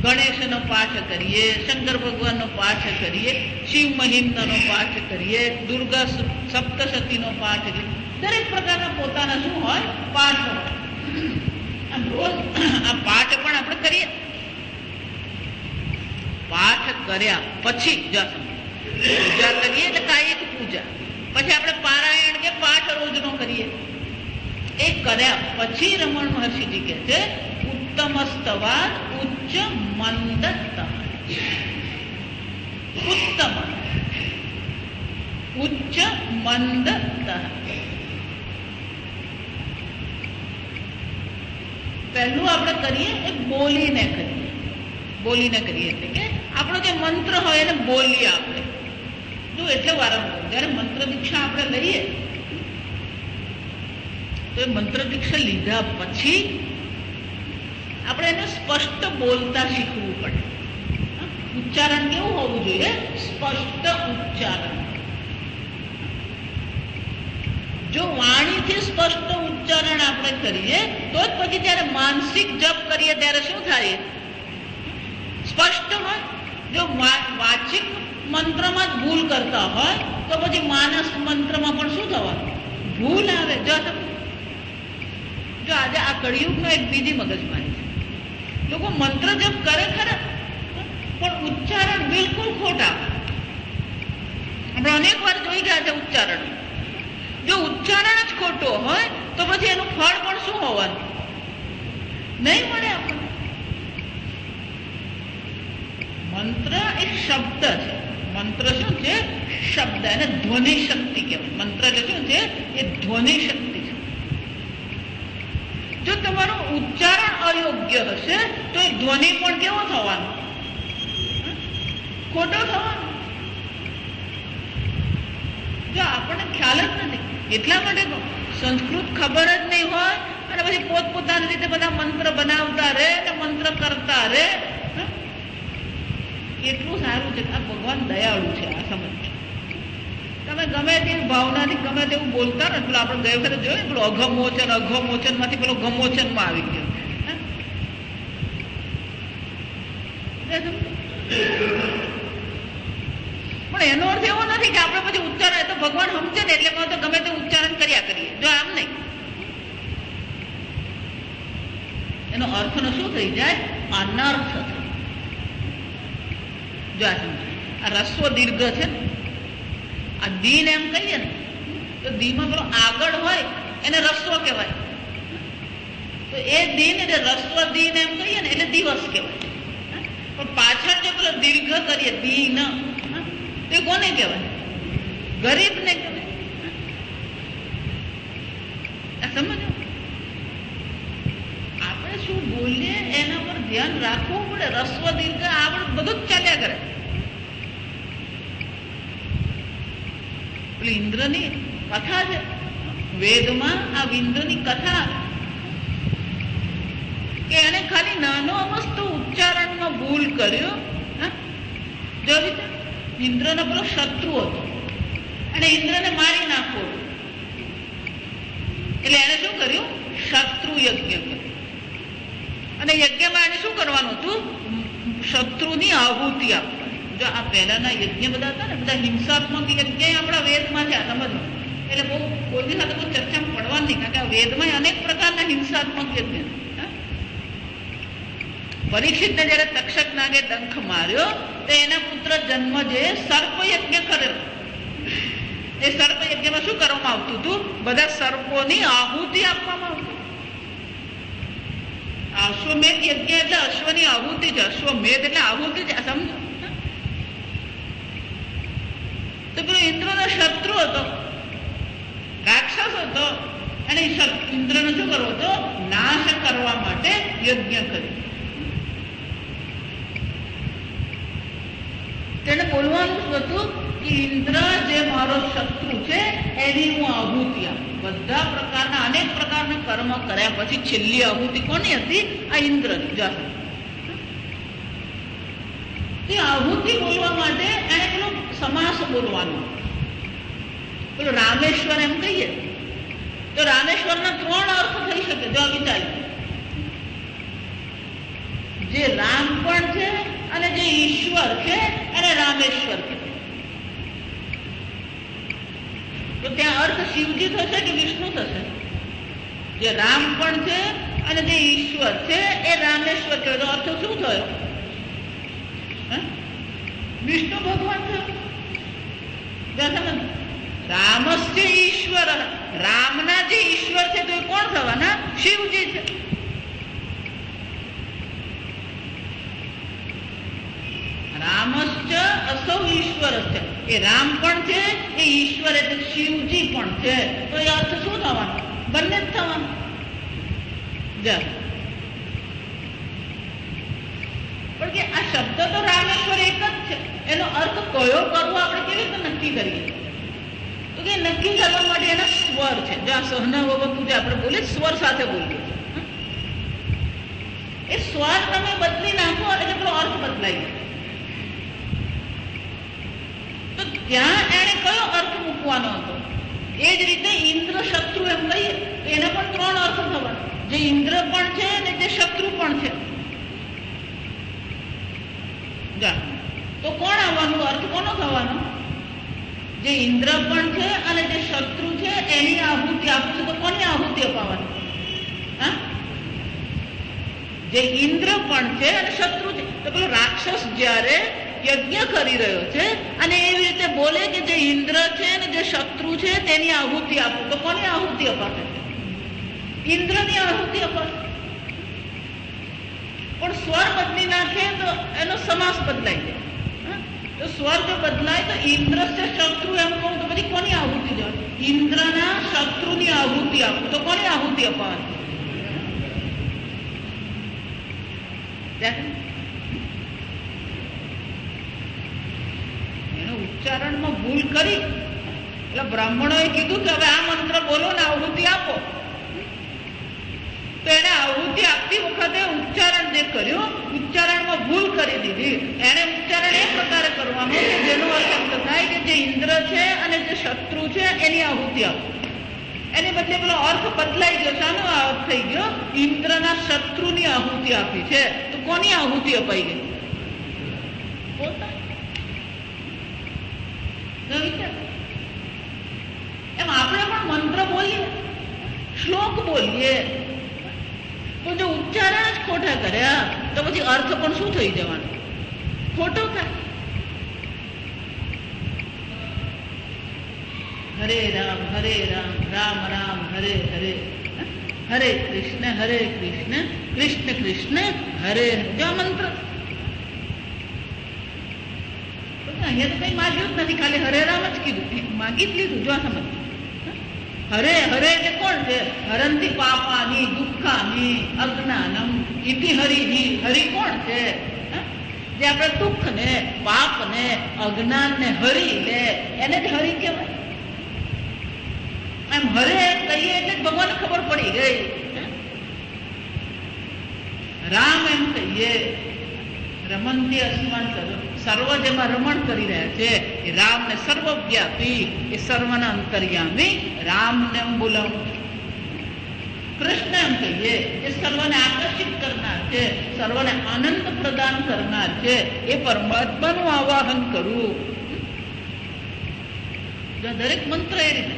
ગણેશનો પાઠ કરીએ, શંકર ભગવાનનો પાઠ કરીએ, શિવ મહિમ્નનો પાઠ કરીએ, દુર્ગા સપ્તશતીનો પાઠ કરીએ. દરેક પ્રકારના પોતાના શું હોય? પાઠ હોય. આમ રોજ આ પાઠ પણ આપણે કરીએ. પાઠ કર્યા પછી પૂજા કરીએ એટલે કાયિક પૂજા. પછી આપણે પારાયણ કે પાઠ રોજનો કરીએ. એ કર્યા પછી રમણ મહર્ષિજી કહે છે ઉત્તમસ્તવાદ ઉચ્ચ મંદ. ઉત્તમ ઉચ્ચ મંદ. પહેલું આપણે કરીએ એ બોલીને કરીએ. બોલીને કરીએ એટલે કે આપણો જે મંત્ર હોય એને બોલીએ આપણે. જો એટલે વારંવાર જયારે મંત્ર દીક્ષા આપણે લઈએ તો એ મંત્ર દીક્ષા લીધા પછી આપણે એને સ્પષ્ટ બોલતા શીખવું પડે. ઉચ્ચારણ કેવું હોવું જોઈએ? સ્પષ્ટ ઉચ્ચારણ. જો વાણીથી સ્પષ્ટ ઉચ્ચારણ આપણે કરીએ તો જ પછી જયારે માનસિક જપ કરીએ ત્યારે શું થાય? સ્પષ્ટ હોય. જો વાચિક મંત્રમાં જ ભૂલ કરતા હોય તો પછી માનસ મંત્રમાં પણ શું થવાનું? ભૂલ આવે. જો આજે આ કળિયુગનો એક બીજી મગજમારી છે. લોકો મંત્ર જપ કરે ખરા પણ ઉચ્ચારણ બિલકુલ ખોટા. આપણે અનેક વાર જોઈ ગયા છે ઉચ્ચારણ. જો ઉચ્ચારણ જ ખોટો હોય તો પછી એનું ફળ પણ શું હોવાનું? નહીં મળે આપણને. મંત્ર એક શબ્દ છે. મંત્ર શું છે? શબ્દ. એને ધ્વનિ શક્તિ કહેવાય. મંત્ર એટલે શું છે? એ ધ્વનિ શક્તિ છે. જો તમારું ઉચ્ચારણ અયોગ્ય હશે તો એ ધ્વનિ પણ કેવો થવાનો? ખોટો થવાનો. જો આપણને ખ્યાલ જ નથી. એટલા માટે સંસ્કૃત ખબર જ નહીં હોય અને પછી પોતપોતાની રીતે બધા મંત્ર બનાવતા રહે ને મંત્ર કરતા રહે. એટલું સારું છે. આ ભગવાન દયાળુ છે. આ સમજ. તમે ગમે તેવી ભાવનાથી ગમે તેવું બોલતા ને પેલું આપણે ગયે વખતે જોયું પેલું અઘમોચન, અઘમોચન માંથી પેલો ગમોચનમાં આવી ગયો. પણ એનો અર્થ એવો નથી કે આપણે પછી ઉચ્ચારણ તો ભગવાન સમજે ને એટલે તો ગમે તે ઉચ્ચારણ કર્યા કરીએ. જો આમ નહીં. એનો અર્થનો શું થઈ જાય? અનર્થ થાય. જો આ રસ્વ દીર્ઘ છે ને, આ દીન એમ કહીએ ને તો દીમાં પેલો આગળ હોય એને રસ્વ કહેવાય. તો એ દીન એટલે રસ્વ દીન એમ કહીએ ને એટલે દિવસ કહેવાય. પણ પાછળ જો પેલો દીર્ઘ કરીએ દીન તે કોને કહેવાય? ગરીબ ને કહેવાય. સમજો. આપણે શું બોલીએ એના પર ધ્યાન રાખવું પડે. રસ્વ દીર્ઘ આપણે બધું જ ચાલ્યા કરે. ઇન્દ્રની કથા છે વેદમાં. આ ઇન્દ્રની કથા કે એને ખાલી નાનો વસ્તુ ઉચ્ચારણમાં ભૂલ કર્યો. જો રીતે ઇન્દ્રનો પેલો શત્રુ હતો અને ઇન્દ્રને મારી નાખવો એટલે એને શું કર્યું? શત્રુ યજ્ઞ કર્યો. અને યજ્ઞમાં એને શું કરવાનું હતું? શત્રુની આહુતિ આપવાની. જો આ પહેલાના યજ્ઞ બધા હતા ને, બધા હિંસાત્મક યજ્ઞ આપણા વેદમાં છે. આ સમજવું. એટલે બહુ કોઈની સાથે કોઈ ચર્ચામાં પડવાનું નહીં, કારણ કે આ વેદમાં અનેક પ્રકારના હિંસાત્મક યજ્ઞ. પરીક્ષિતને જયારે તક્ષક નાગે ડંખ માર્યો તો એના પુત્ર જન્મ જે સર્પ યજ્ઞ કરેલો. એ સર્પ યજ્ઞમાં શું કરવામાં આવતું હતું? બધા સર્પોની આહુતિ આપવામાં આવતી. અશ્વમેધ યજ્ઞ એટલે અશ્વની આહુતિ છે. અશ્વમેધ એટલે આહુતિ છે. સમજો. તો પેલો ઇન્દ્રનો શત્રુ હતો, રાક્ષસ હતો, અને ઇન્દ્રનો શું કરવો હતો? નાશ કરવા માટે યજ્ઞ કર્યો. તેને બોલવાનું શું હતું કે ઇન્દ્ર જે મારો શત્રુ છે એની હું આહુતિ આપું. બધા પ્રકારના અનેક પ્રકારના કર્મ કર્યા પછી છેલ્લી આહુતિ કોની હતી? આ ઇન્દ્રની. જાહેર તે આહુતિ બોલવા માટે એને પેલો સમાસ બોલવાનો. પેલો રામેશ્વર એમ કહીએ તો રામેશ્વરના 3 અર્થ થઈ શકે. જો વિચારી, જે રામ પણ છે અને જે ઈશ્વર છે એને રામેશ્વર છે. તો ત્યાં અર્થ શિવજી થશે કે વિષ્ણુ થશે? જે રામ પણ છે અને જે ઈશ્વર છે એ રામેશ્વર છે. તો અર્થ શું થયો? વિષ્ણુ ભગવાન થયો. રામસ્ય ઈશ્વર. રામના જે ઈશ્વર છે તો એ કોણ થવાના? શિવજી છે. રામશ્ચ અસૌ ઈશ્વર છે. એ રામ પણ છે, એ ઈશ્વર એટલે શિવજી પણ છે. તો એ અર્થ શું થવાનો? બંને જ થવાનું. પણ કે આ શબ્દ તો રામેશ્વર એક જ છે, એનો અર્થ કયો કરવો આપણે કેવી રીતે નક્કી કરીએ? તો કે નક્કી કરવા માટે એના સ્વર છે. જો આ સહના વગરનું જે આપણે બોલીએ સ્વર સાથે બોલીએ, એ સ્વર તમે બદલી નાખો એટલે પેલો અર્થ બદલાઈ જાય. તો ત્યાં એને કયો અર્થ મૂકવાનો હતો? એ જ રીતે ઇન્દ્ર શત્રુ એમ કહીએ તો એના પણ 3 અર્થ થવાના. જે ઇન્દ્ર પણ છે અને જે શત્રુ પણ છે. તો કોણ આવવાનું? અર્થ કોનો થવાનો? જે ઇન્દ્ર પણ છે અને જે શત્રુ છે એની આહુતિ આપશે. તો કોની આહુતિ અપાવવાની? જે ઇન્દ્ર પણ છે અને શત્રુ છે. તો પેલો રાક્ષસ જયારે યજ્ઞ કરી રહ્યો છે અને એવી રીતે બોલે કે જે ઇન્દ્ર છે અને જે શત્રુ છે તેની આહુતિ આપો. તો કોની આહુતિ અપાશે? ઇન્દ્રની આહુતિ અપાશે. પણ સ્વર બદલી નાખે તો એનો સમાસ બદલાઈ જાય. તો સ્વર જો બદલાય તો ઇન્દ્ર છે શત્રુ એમ કહું તો પછી કોની આહુતિ જવાય? ઇન્દ્રના શત્રુની આહુતિ આપું. તો કોની આહુતિ અપાવવાની? એનો ઉચ્ચારણમાં ભૂલ કરી એટલે બ્રાહ્મણોએ કીધું કે હવે આ મંત્ર બોલો ને આહુતિ આપો. તો એને આહુતિ આપતી વખતે ઉચ્ચારણ જે કર્યું, ઉચ્ચારણમાં ભૂલ કરી દીધી. એને ઉચ્ચારણ એ પ્રકારે કરવાનું કે જેનો અર્થ થાય કે જે ઇન્દ્ર છે અને જે શત્રુ છે એની આહુતિ આપો. એની બદલે પેલો અર્થ બદલાઈ ગયો. શાનો અર્થ થઈ ગયો? ઇન્દ્રના શત્રુની આહુતિ આપી છે. તો કોની આહુતિ અપાઈ ગઈ? એમ આપણે પણ મંત્ર બોલીએ, શ્લોક બોલીએ, તો જો ઉચ્ચારણ જ ખોટા કર્યા તો પછી અર્થ પણ શું થઈ જવાનો? ખોટો થાય. હરે રામ રામ રામ હરે હરે, હરે કૃષ્ણ કૃષ્ણ કૃષ્ણ હરે. જો મંત્ર અહીંયા તો કઈ માગ્યું જ નથી, ખાલી હરે રામ જ કીધું, માગી જ લીધું. જો સમજ. હરે હરે એટલે કોણ છે? હરંતી પાપાની દુઃખાની અજ્ઞાનમ ઇતિ હરિ. હરિ કોણ છે? જે આપણે દુઃખ ને પાપ ને અજ્ઞાન ને હરી લે એને જ હરિ કહેવાય. એમ હરે કહીએ એટલે ભગવાનને ખબર પડી ગઈ. રામ એમ કહીએ રમંતી અસ્માન સર્વ જેમાં રમણ કરી રહ્યા છે એ રામ ને સર્વવ્યાપી, એ સર્વના અંતર્યામી રામ ને બોલાવું. કૃષ્ણ એમ કહીએ કે સર્વને આકર્ષિત કરનાર છે, સર્વને આનંદ પ્રદાન કરનાર છે, એ પરમાત્માનું આવાહન કરવું. દરેક મંત્ર એ રીતે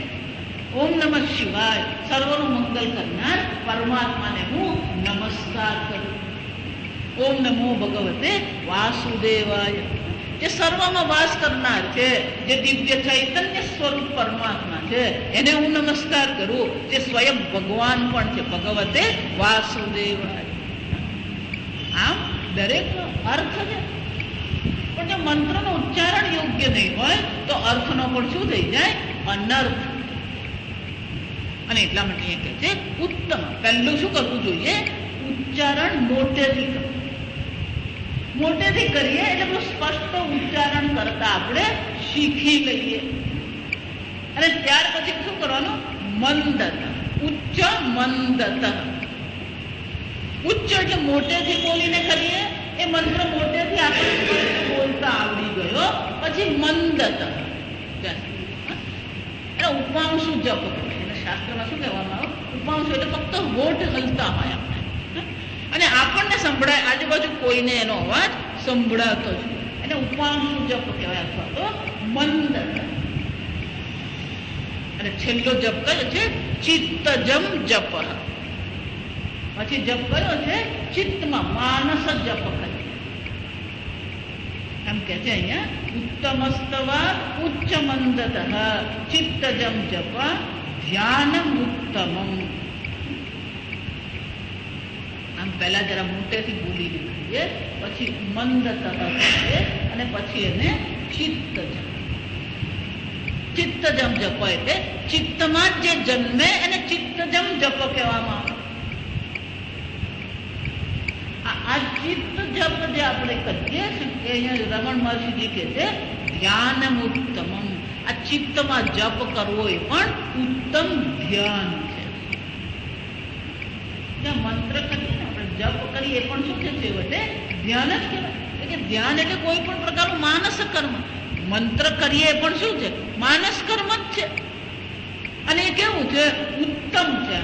ઓમ નમઃ શિવાય, સર્વનું મંગલ કરનાર પરમાત્માને હું નમસ્કાર કરું. ઓમ નમો ભગવતે વાસુદેવાય, જે સર્વમાં વાસ કરનાર છે, જે દિવ્ય ચૈતન્ય સ્વરૂપ પરમાત્મા છે, એને હું નમસ્કાર કરું, જે સ્વયં ભગવાન પણ છે. ભગવતે વાસુદેવાય. આમ દરેકનો અર્થ છે, પણ જો મંત્રનો ઉચ્ચારણ યોગ્ય નહીં હોય તો અર્થનો પણ શું થઈ જાય? અનર્થ. અને એટલા માટે એ કહે છે ઉત્તમ. પહેલું શું કરવું જોઈએ? ઉચ્ચારણ મોટેથી કરવું. મોટેથી કરીએ એટલે બહુ સ્પષ્ટ ઉચ્ચારણ કરતા આપણે શીખી લઈએ. અને ત્યાર પછી શું કરવાનું? મંદત. ઉચ્ચ મંદત. ઉચ્ચ એટલે મોટેથી બોલીને કરીએ. એ મંત્ર મોટેથી આપણે બોલતા આવડી ગયો. પછી મંદત એટલે ઉપાંશુ જપ. શાસ્ત્રમાં શું કહેવામાં આવે? ઉપાંશુ એટલે ફક્ત હોઠ હલતા હોય આપણે, અને આપણને સંભળાય, આજુબાજુ કોઈને એનો અવાજ સંભળાતો છે. એને ઉપાંશુ જપ કહેવાય, અથવા તો મંદ. અને છેલ્લો જપ કયો છે? ચિત્તજમ જપ. પછી જપ કયો છે? ચિત્તમાં માનસ જપ કરે. એમ કે છે અહીંયા ઉત્તમસ્તવા ઉચ્ચ મંદત ચિત્તજમ જપ ધ્યાનમ ઉત્તમમ. આમ પહેલા જરા મોટેથી બોલી દીધીએ, પછી મંદ કહીએ, અને પછી એને ચિત્તજમ. ચિત્તજમ જપ એટલે ચિત્તમાં જે જન્મે એને ચિત્તજમ જપ કહેવામાં આવે. આ ચિત્ત જપ જે આપણે કરીએ છીએ, અહીંયા રમણ મહર્ષિજી કહે છે ધ્યાનમ ઉત્તમમ. આ ચિત્તમાં જપ કરવો એ પણ ઉત્તમ ધ્યાન છે. મંત્ર કરીએ ને આપણે, જપ કરીએ પણ શું છે? છેવટે ધ્યાન જ કહેવાય. એટલે ધ્યાન એટલે કોઈ પણ પ્રકારનું માનસ કર્મ. મંત્ર કરીએ પણ શું છે? માનસ કર્મ જ છે. અને એ કેવું છે? ઉત્તમ છે.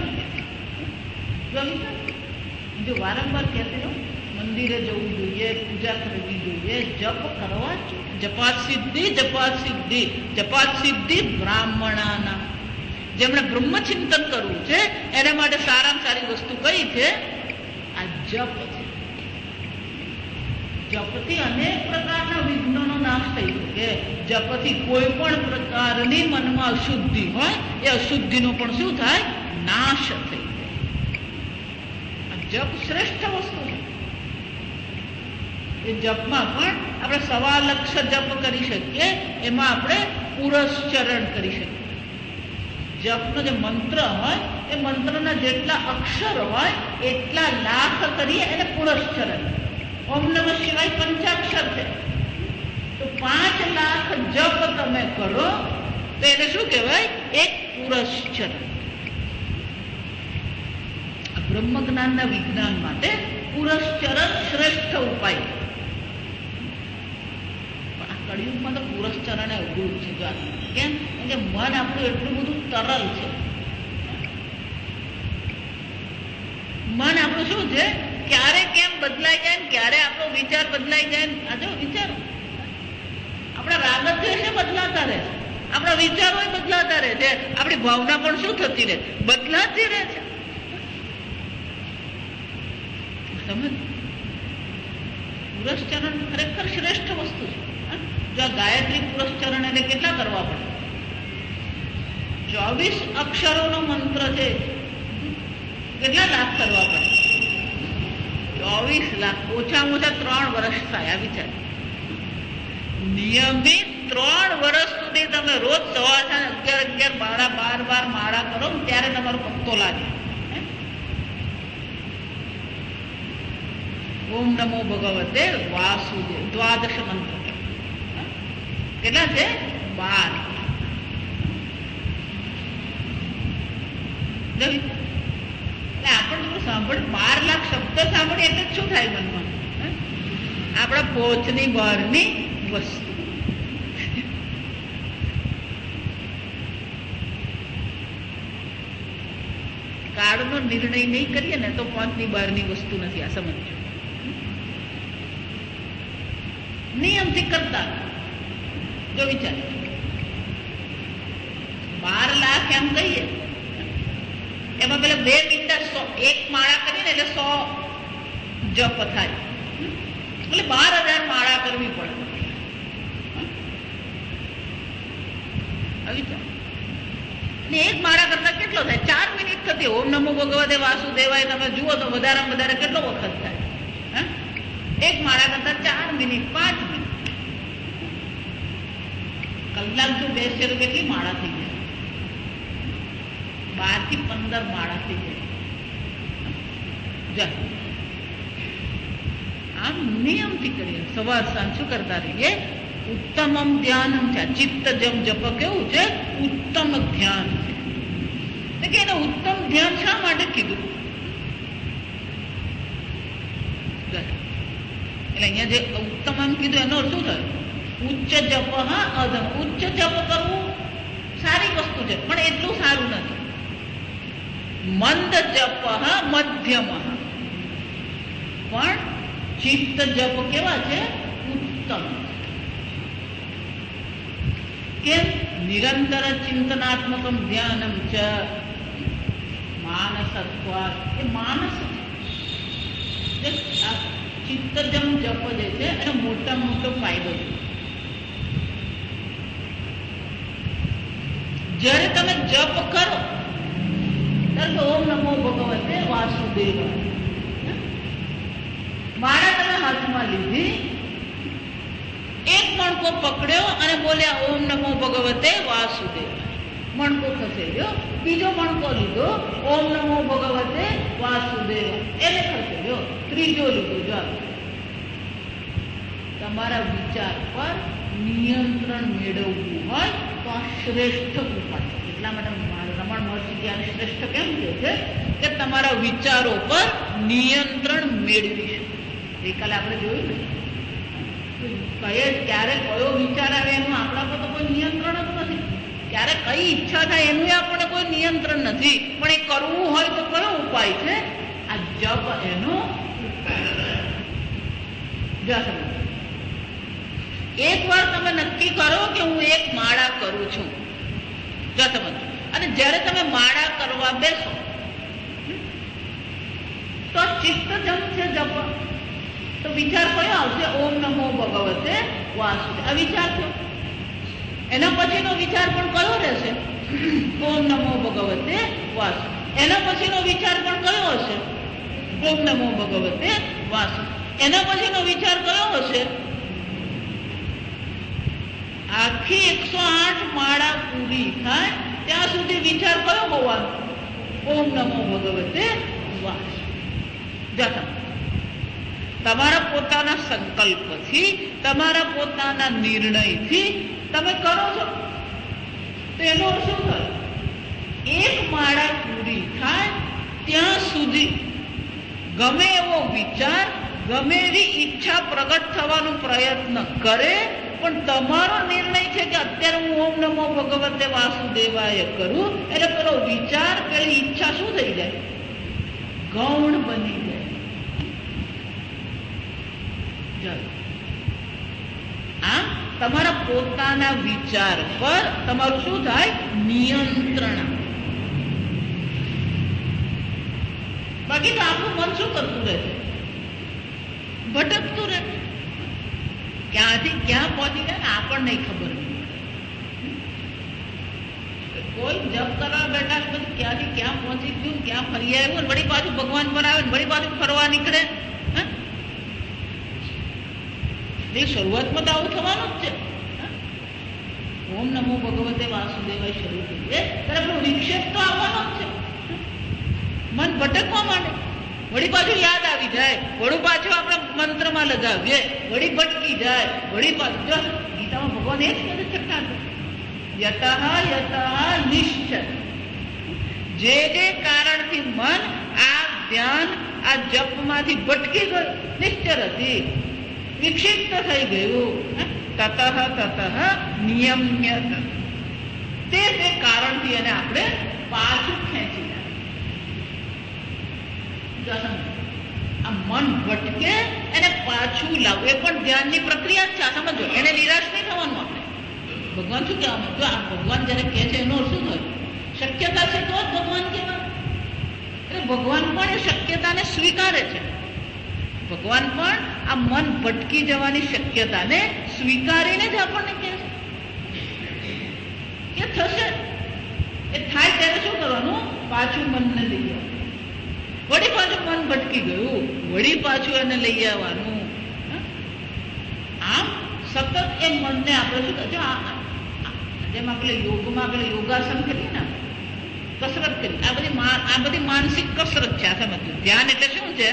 જો વારંવાર કહેતી રહો, મંદિરે જવું જોઈએ, પૂજા કરવી જોઈએ, જપ કરવા જ. જપાત સિદ્ધિ, જપાત સિદ્ધિ, જપાત સિદ્ધિ બ્રાહ્મણાના. જેમણે બ્રહ્મચિંતન કરવું છે એના માટે સારામાં સારી વસ્તુ કઈ છે? આ જપ છે. જપથી અનેક પ્રકારના વિઘ્નોનો નાશ થઈ શકે. જપથી કોઈ પણ પ્રકારની મનમાં અશુદ્ધિ હોય એ અશુદ્ધિનો પણ શું થાય? નાશ થઈ જાય. જપ શ્રેષ્ઠ વસ્તુ છે. એ જપમાં પણ આપણે 1.25 લક્ષ જપ કરી શકીએ. એમાં આપણે પુરસ્ચરણ કરી શકીએ. જપનો જે મંત્ર હોય એ મંત્રના જેટલા અક્ષર હોય એટલા લાખ કરીએ એને પુરસ્ચરણ. ઓમ નમઃ શિવાય 5 અક્ષર છે, તો 5 લાખ જપ તમે કરો તો એને શું કહેવાય? એક પુરસ્ચરણ. બ્રહ્મ જ્ઞાનના વિજ્ઞાન માટે પુરસ્ચરણ શ્રેષ્ઠ ઉપાય. પણ આ કળિયુગમાં તો પુરસ્ચરણ અઘરું છે. કેમ? કે મન આપણું એટલું બધું તરલ છે. મન આપણું શું છે? ક્યારે કેમ બદલાઈ જાય ને ક્યારે આપણો વિચાર બદલાઈ જાય. આ જો વિચારો, આપણા રાગ દ્વેષ બદલાતા રહે છે, આપણા વિચારો બદલાતા રહે છે, આપણી ભાવના પણ શું થતી રહે? બદલાતી રહે છે. સમજ? પુરસ્ચરણ ખરેખર શ્રેષ્ઠ વસ્તુ છે. જો આ ગાયત્રી પુરસ્ચરણ એને કેટલા કરવા પડે? 24 અક્ષરોનો મંત્ર છે. કેટલા લાખ કરવા પડે? 24 લાખ. ઓછામાં ઓછા 3 વર્ષ થાય. આ વિચાર. નિયમિત 3 વર્ષ સુધી તમે રોજ સવાર 11 માળા 12 માળા કરો ત્યારે તમારો પત્તો લાગે. ઓમ નમો ભગવતે વાસુદેવ 12 મંત્ર. કેટલા છે? 12. આપણને સાંભળ 12 લાખ શબ્દ સાંભળીએ એટલે શું થાય મનમાં? આપણા પહોંચની બહારની વસ્તુ. કાળનો નિર્ણય નહીં કરીએ ને તો 5 ની બહારની વસ્તુ નથી. આ સમજો. નિયમથી કરતા જો વિચાર 12 લાખ એમ કહીએ, એમાં પેલા 2 મીંડા 1 માળા કરીએ ને એટલે 100 જપ થાય, એટલે 12,000 માળા કરવી પડે. ને 1 માળા કરતા કેટલો થાય? 4 મિનિટ થતી. ઓમ નમો ભગવતે વાસુદેવાય તમે જુઓ તો વધારેમાં વધારે કેટલો વખત થાય? 1 માળા કરતા 4 મિનિટ 5 મિનિટ. કલાક જો બેસે તો કેટલી માળા થઈ જાય? 12 થી 15 માળા થઈ જાય. આમ નિયમથી કરીએ. સવાર સાંજ શું કરતા રહીએ? ઉત્તમમ ધ્યાનમ છે. ચિત્ત જપ કેવું છે? ઉત્તમ ધ્યાન છે. કે એને ઉત્તમ ધ્યાન શા માટે કીધું? એટલે અહીંયા જે ઉત્તમ કીધું એનો અર્થ શું થયો? ઉચ્ચ જપ. અધમ. ઉચ્ચ જપ કરવું સારી વસ્તુ છે, પણ એટલું સારું નથી. મંદ જપ મધ્યમ. પણ ચિત્ત જપ કેવા છે? ઉત્તમ. કેમ? નિરંતર ચિંતનાત્મકમ ધ્યાનમ ચ માનસત્વાત. એ માનસ છે. ચિત્તજમ જપ જે છે એનો મોટામાં મોટો ફાયદો છે. જ્યારે તમે જપ કરો ત્યારે ઓમ નમો ભગવતે વાસુદેવાય માળા તમે હાથમાં લીધી, એક મણકો પકડ્યો અને બોલ્યા ઓમ નમો ભગવતે વાસુદેવાય, મણકો ખસેડ્યો. બીજો મણકો લીધો, ઓમ નમો ભગવતે વાસુદેવાય, એને ખસેડ્યો. ત્રીજો લીધો. જો તમારા વિચાર પર નિયંત્રણ મેળવવું હોય તો આ શ્રેષ્ઠ ઉપાય. એટલા માટે રમણ મહર્ષિ ત્યારે શ્રેષ્ઠ કેમ કહે છે કે તમારા વિચારો પર નિયંત્રણ મેળવી શકે. ગઈકાલે આપણે જોયું ને, ક્યારે કયો વિચાર આવે એનું આપણા પર તો કોઈ નિયંત્રણ જ નથી. ક્યારે કઈ ઈચ્છા થાય એનું આપણને કોઈ નિયંત્રણ નથી. પણ એ કરવું હોય તો કયો ઉપાય છે? આ જપ એનો ઉપાય. એક વાર તમે નક્કી કરો કે હું 1 માળા કરું છું. જો સમજો. અને જ્યારે તમે માળા કરવા બેસો તો ચિત્ત જપ છે જપ, તો વિચાર કયો આવશે? ઓમ નમો ભગવતે વાસુદેવાય. આ વિચાર થયો. એના પછીનો વિચાર પણ કયો રહેશે? ઓમ નમો ભગવતે વાસુદેવાય. એના પછીનો વિચાર પણ કયો હશે? ઓમ નમો ભગવતે વાસુદેવાય. એના પછીનો વિચાર કયો હશે? આખી 108 માળા પૂરી થાય ત્યાં સુધી વિચાર કયો હોવાનો? ઓમ નમો ભગવતે વાસુદેવાય. તમારા પોતાના સંકલ્પથી, તમારા પોતાના નિર્ણયથી તમે કરો છો તો એનો શું થાય? 1 માળા પૂરી થાય ત્યાં સુધી ગમે એવો વિચાર, ગમે એવી ઈચ્છા પ્રગટ થવાનો પ્રયત્ન કરે, પણ તમારો નિર્ણય છે કે અત્યારે હું ઓમ નમો ભગવતે વાસુદેવાય કરું, એટલે પેલો વિચાર, પેલી ઈચ્છા શું થઈ જાય? ગૌણ બની જાય. આમ તમારા પોતાના વિચાર પર તમારું શું થાય? નિયંત્રણ. બાકી તો આપણું મન શું કરતું રહે? ભટકતું રહે. ક્યાંથી ક્યાં પહોંચી જાય ને આપણને ખબર નહીં. કોઈ જપ કરવા બેઠા પછી ક્યાંથી ક્યાં પહોંચી ગયું, ક્યાં ફરી આવ્યું, વળી પાછું ભગવાન પર આવે, વળી પાછું ફરવા નીકળે. શરૂઆતમાં તો આવું થવાનું જ છે. ઓમ નમો ભગવતે વાસુદેવાય શરૂ કરીએ ત્યારે વિક્ષેપ તો આવવાનો જ છે. મન ભટકવા માંડે, વળી પાછું યાદ આવી જાય, વળી પાછું આપણે મંત્રમાં લગાવીએ, વળી ભટકી જાય, વળી પાછું. જો ગીતામાં ભગવાન એ જ બધું છઠ્ઠા યતઃ યતઃ નિશ્ચય. જે કારણથી મન આ ધ્યાન, આ જપમાંથી ભટકી ગયું, નિશ્ચરથી વિક્ષિપ્ત થઈ ગયું, તતઃ નિયમ્ય તે કારણથી એને આપણે પાછું ખેંચી જાય. આ મન ભટકે એને પાછું લાવવું એ પણ ધ્યાનની પ્રક્રિયા જ છે. આ સમજો, એને નિરાશ નહીં થવાનું. આપણે ભગવાન શું કહેવાનું? જો આ ભગવાન જયારે કહે છે એનો શું થયું? શક્યતા છે તો જ ભગવાન કહેવાનું. એટલે ભગવાન પણ એ શક્યતાને સ્વીકારે છે. ભગવાન પણ આ મન ભટકી જવાની શક્યતાને સ્વીકારીને જ આપણને કહે છે કે થશે. એ થાય ત્યારે શું કરવાનું? પાછું મનને લઈ આવવાનું. વળી પાછું મન ભટકી ગયું, વળી પાછું એને લઈ આવવાનું. આમ સતત એ મનને આપણે શું કહે, જેમ આપણે યોગમાં આપણે યોગાસન કરીએ ને, કસરત કરી, આ બધી માનસિક કસરત છે. આ સમજવું, ધ્યાન એટલે શું છે?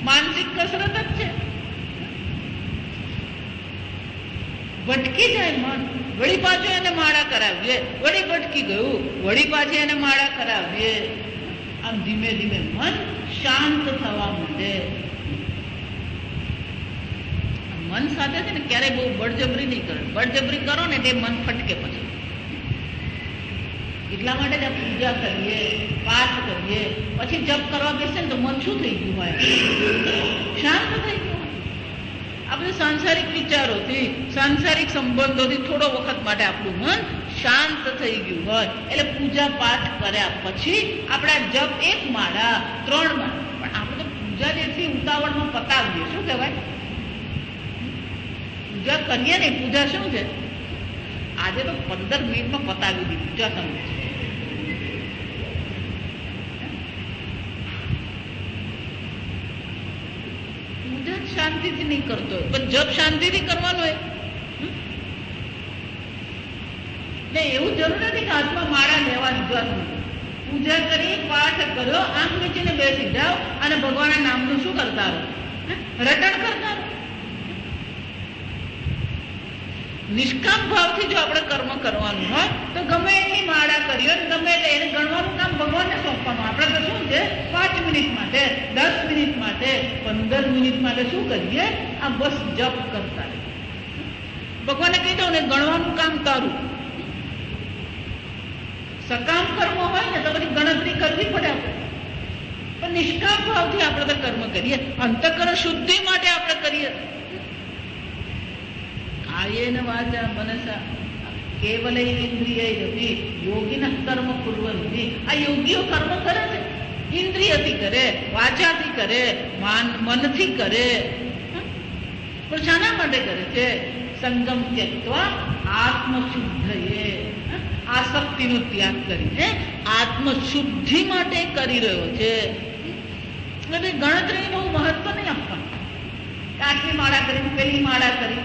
માનસિક કસરત જ છે. ભટકી જાય મન, વળી પાછું એને માળા કરાવીએ, વળી ભટકી ગયું, વળી પાછી એને માળા કરાવીએ. આમ ધીમે ધીમે મન શાંત થવા માંડે. મન સાથે છે ને ક્યારેય બહુ બળજબરી નહીં કરે. બળજબરી કરો ને તે મન ફટકે પછી. એટલા માટે જ પૂજા કરીએ, પાઠ કરીએ, પછી જપ કરવા બેસે ને તો મન શું થઈ ગયું હોય? શાંત થઈ ગયું હોય. આ બધું સાંસારિક વિચારોથી, સાંસારિક સંબંધોથી થોડો વખત માટે આપણું મન શાંત થઈ ગયું હોય. એટલે પૂજા પાઠ કર્યા પછી આપણા જપ 1 માળા 3 માળા, પણ આપણે તો પૂજા જેટલી ઉતાવળમાં પતાવીએ. શું કહેવાય? પૂજા કરીએ ને, પૂજા શું છે? આજે તો 15 મિનિટમાં પતાવી દીધી પૂજા. સમજે પૂજા શાંતિથી નહીં કરતો હોય, પણ જપ શાંતિથી કરવાનો હોય ને. એવું જરૂર નથી કે હાથમાં માળા લેવા દીધા. પૂજા કરી, પાઠ કર્યો, આંખ મીચીને બેસી જાઓ અને ભગવાનના નામનું શું કરતા રહો? રટણ કરતા રહો. નિષ્કામ ભાવથી જો આપણે કર્મ કરવાનું હોય તો ગમે એટલી માળા કરીએ, ગમે એટલે એને ગણવાનું કામ ભગવાનને સોંપવાનું. આપણે તો શું છે, 5 મિનિટ માટે, 10 મિનિટ માટે, 15 મિનિટ માટે શું કરીએ? આ બસ જપ કરતા રહીએ. ભગવાને કહી દઉં ને, ગણવાનું કામ તારું. સકામ કર્મ હોય ને તો બધી ગણતરી કરવી પડે આપણે, પણ નિષ્કામ ભાવથી આપણે તો કર્મ કરીએ. અંતઃકરણ શુદ્ધિ માટે આપણે કરીએ. કાયેન વાચા મનસા કેવલૈરિન્દ્રિયૈરપી યોગિનઃ કર્મ કુર્વન્તિ. આ યોગીઓ કર્મ કરે છે, ઇન્દ્રિયથી કરે, વાચાથી કરે, મનથી કરે. પણ શાના માટે કરે છે? સંગમ ત્યક્ત્વા આત્મશુદ્ધયે, આસક્તિનો ત્યાગ કરીને આત્મશુદ્ધિ માટે કરી રહ્યો છે. એટલે ગણતરી બહુ મહત્વ નહીં આપવાનું. આટલી માળા કરી, પેલી માળા કરી.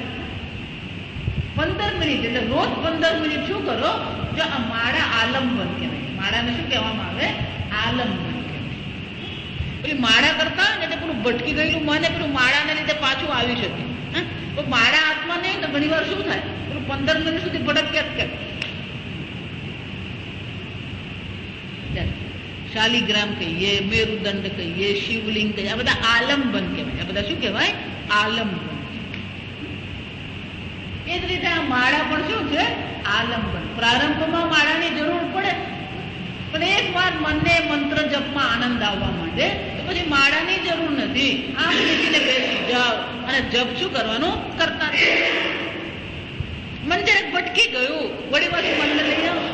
15 મિનિટ એટલે રોજ 15 મિનિટ શું કરો? જો આ માળા આલંબન કહેવાય. માળાને શું કહેવામાં આવે? આલંબન કહેવાય. પેલી માળા કરતા હોય ને એટલે પેલું ભટકી ગયેલું મને પેલું માળાને લીધે પાછું આવી શકે. તો માળા હાથમાં નહીં તો ઘણી વાર શું થાય? પેલું 15 મિનિટ સુધી ભટક્યા જ કરે. શાલિગ્રામ કહીએ, મેરુદંડ કહીએ, શિવલિંગ કહીએ, આ બધા આલંબન કહેવાય. આ બધા શું કહેવાય? આલંબન. એ જ રીતે આ માળા પણ શું છે? આલંબન. પ્રારંભમાં માળાની જરૂર પડે, પણ એક વાર મનને મંત્ર જપમાં આનંદ આવવા માંડે તો પછી માળાની જરૂર નથી. આમ નીચીને બેસી જાઓ અને જપ શું કરવાનું? કરતા. મન જરાક ભટકી ગયું, વળી પાછું મનને લઈ આવો.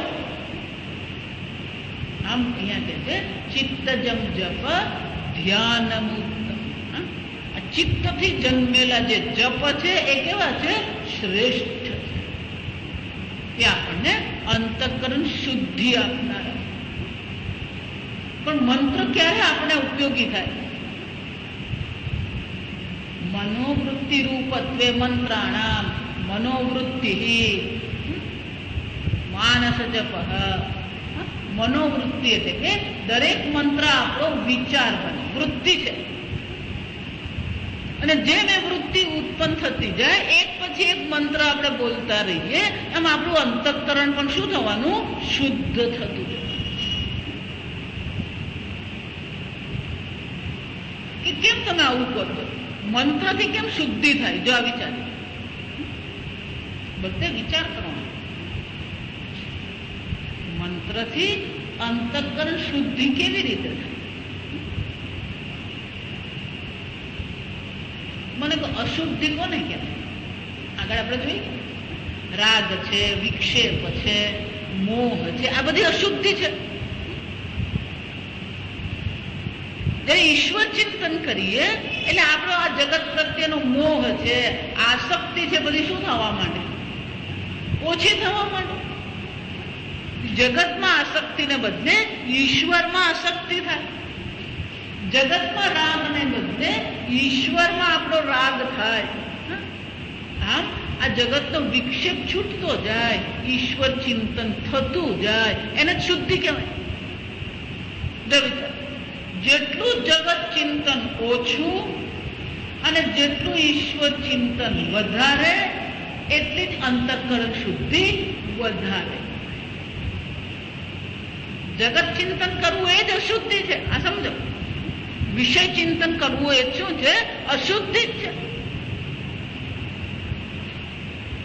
આમ અહીંયા કે છે ચિત્તજમ જપ ધ્યાનમુક્તમ. આ ચિત્તથી જન્મેલા જે જપ છે એ કેવા છે? શ્રેષ્ઠ છે. એ આપણને અંતઃકરણ શુદ્ધિ આપનારા. પણ મંત્ર ક્યારે આપણે ઉપયોગી થાય? મનોવૃત્તિ રૂપત્વે મંત્રાણામ મનોવૃત્તિ માનસ જપ. મનોવૃત્તિ એટલે કે દરેક મંત્ર આપણો વિચાર બને, વૃત્તિ છે. અને જેમ એ વૃત્તિ ઉત્પન્ન થતી જાય, એક પછી એક મંત્ર આપણે બોલતા રહીએ, એમ આપણું અંતઃકરણ પણ શું થવાનું? શુદ્ધ થતું જાય. કે કેમ તમે આવું કરશો? મંત્રથી કેમ શુદ્ધિ થાય? જો આ વિચાર, બધે વિચાર કરવાનો. મંત્રથી અંતઃકરણ શુદ્ધિ કેવી રીતે થાય? મને અશુદ્ધિ કોને કહેવાય? આગળ આપણે જોઈએ, રાગ છે, વિક્ષેપ છે, મોહ છે, આ બધી અશુદ્ધિ છે. જ્યારે ઈશ્વર ચિંતન કરીએ એટલે આપણો આ જગત પ્રત્યેનો મોહ છે, આસક્તિ છે, બધી શું થવા માંડે? ઓછી થવા માંડે. જગતમાં આસક્તિને બદલે ઈશ્વરમાં આસક્તિ થાય. જગતમાં રાગને બદલે ઈશ્વરમાં આપણો રાગ થાય. આમ આ જગતનો વિક્ષેપ છૂટતો જાય, ઈશ્વર ચિંતન થતું જાય, એને શુદ્ધિ કહેવાય. જેટલું જગત ચિંતન ઓછું અને જેટલું ઈશ્વર ચિંતન વધારે એટલી જ અંતઃકરણ શુદ્ધિ વધારે. જગત ચિંતન કરવું એ જ અશુદ્ધિ છે. આ સમજો, વિષય ચિંતન કરવું એ શું છે? અશુદ્ધિ જ છે.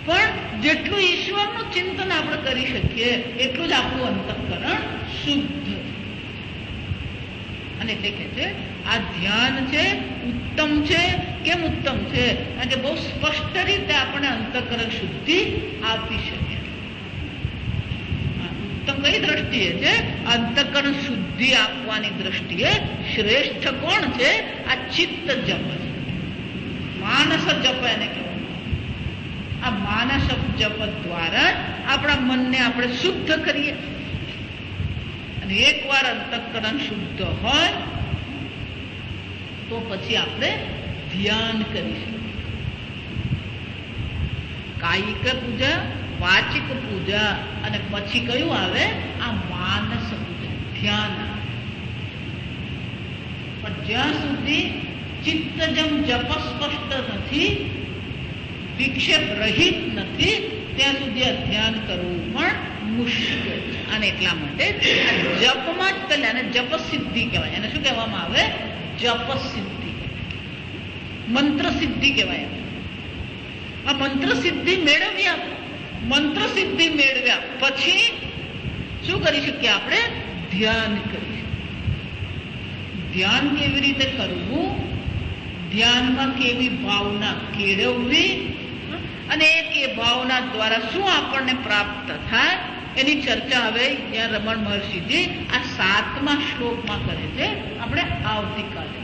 પણ જેટલું ઈશ્વરનું ચિંતન આપણે કરી શકીએ એટલું જ આપણું અંતઃકરણ શુદ્ધ. અને એટલે કે છે આ ધ્યાન છે ઉત્તમ છે. કેમ ઉત્તમ છે? કારણ કે બહુ સ્પષ્ટ રીતે આપણે અંતઃકરણ શુદ્ધિ આપી શકીએ. ઉત્તમ કઈ દ્રષ્ટિએ છે? અંતઃકરણ શુદ્ધિ આપવાની દ્રષ્ટિએ શ્રેષ્ઠ કોણ છે? આ ચિત્ત જપ છે, માનસ જપ એને કહેવાય. આ માનસ જપ દ્વારા આપણા મનને આપણે શુદ્ધ કરીએ. અને એકવાર અંતઃકરણ શુદ્ધ હોય તો પછી આપણે ધ્યાન કરીશું. કાયિક પૂજા, વાચિક પૂજા અને પછી કયું આવે? આ માનસ પૂજા, ધ્યાન. પણ જ્યાં સુધી ચિત્તજમ જપ સ્પષ્ટ નથી, વિક્ષેપ રહિત નથી, ત્યાં સુધી આ ધ્યાન કરવું પણ મુશ્કેલ છે. અને એટલા માટે જપમાં જ પહેલા એને જપ સિદ્ધિ કહેવાય. એને શું કહેવામાં આવે? જપ સિદ્ધિ, મંત્ર સિદ્ધિ કહેવાય. આ મંત્ર સિદ્ધિ મેળવ્યા, મંત્ર સિદ્ધિ મેળવ્યા પછી શું કરી શકીએ? આપણે ધ્યાન કરી શકીએ. ધ્યાન કેવી રીતે કરવું, ધ્યાનમાં કેવી ભાવના કેળવવી અને એ ભાવના દ્વારા શું આપણને પ્રાપ્ત થાય એની ચર્ચા હવે જ્યાં રમણ મહર્ષિજી આ 7મા શ્લોકમાં કરે છે. આપણે આવતીકાલે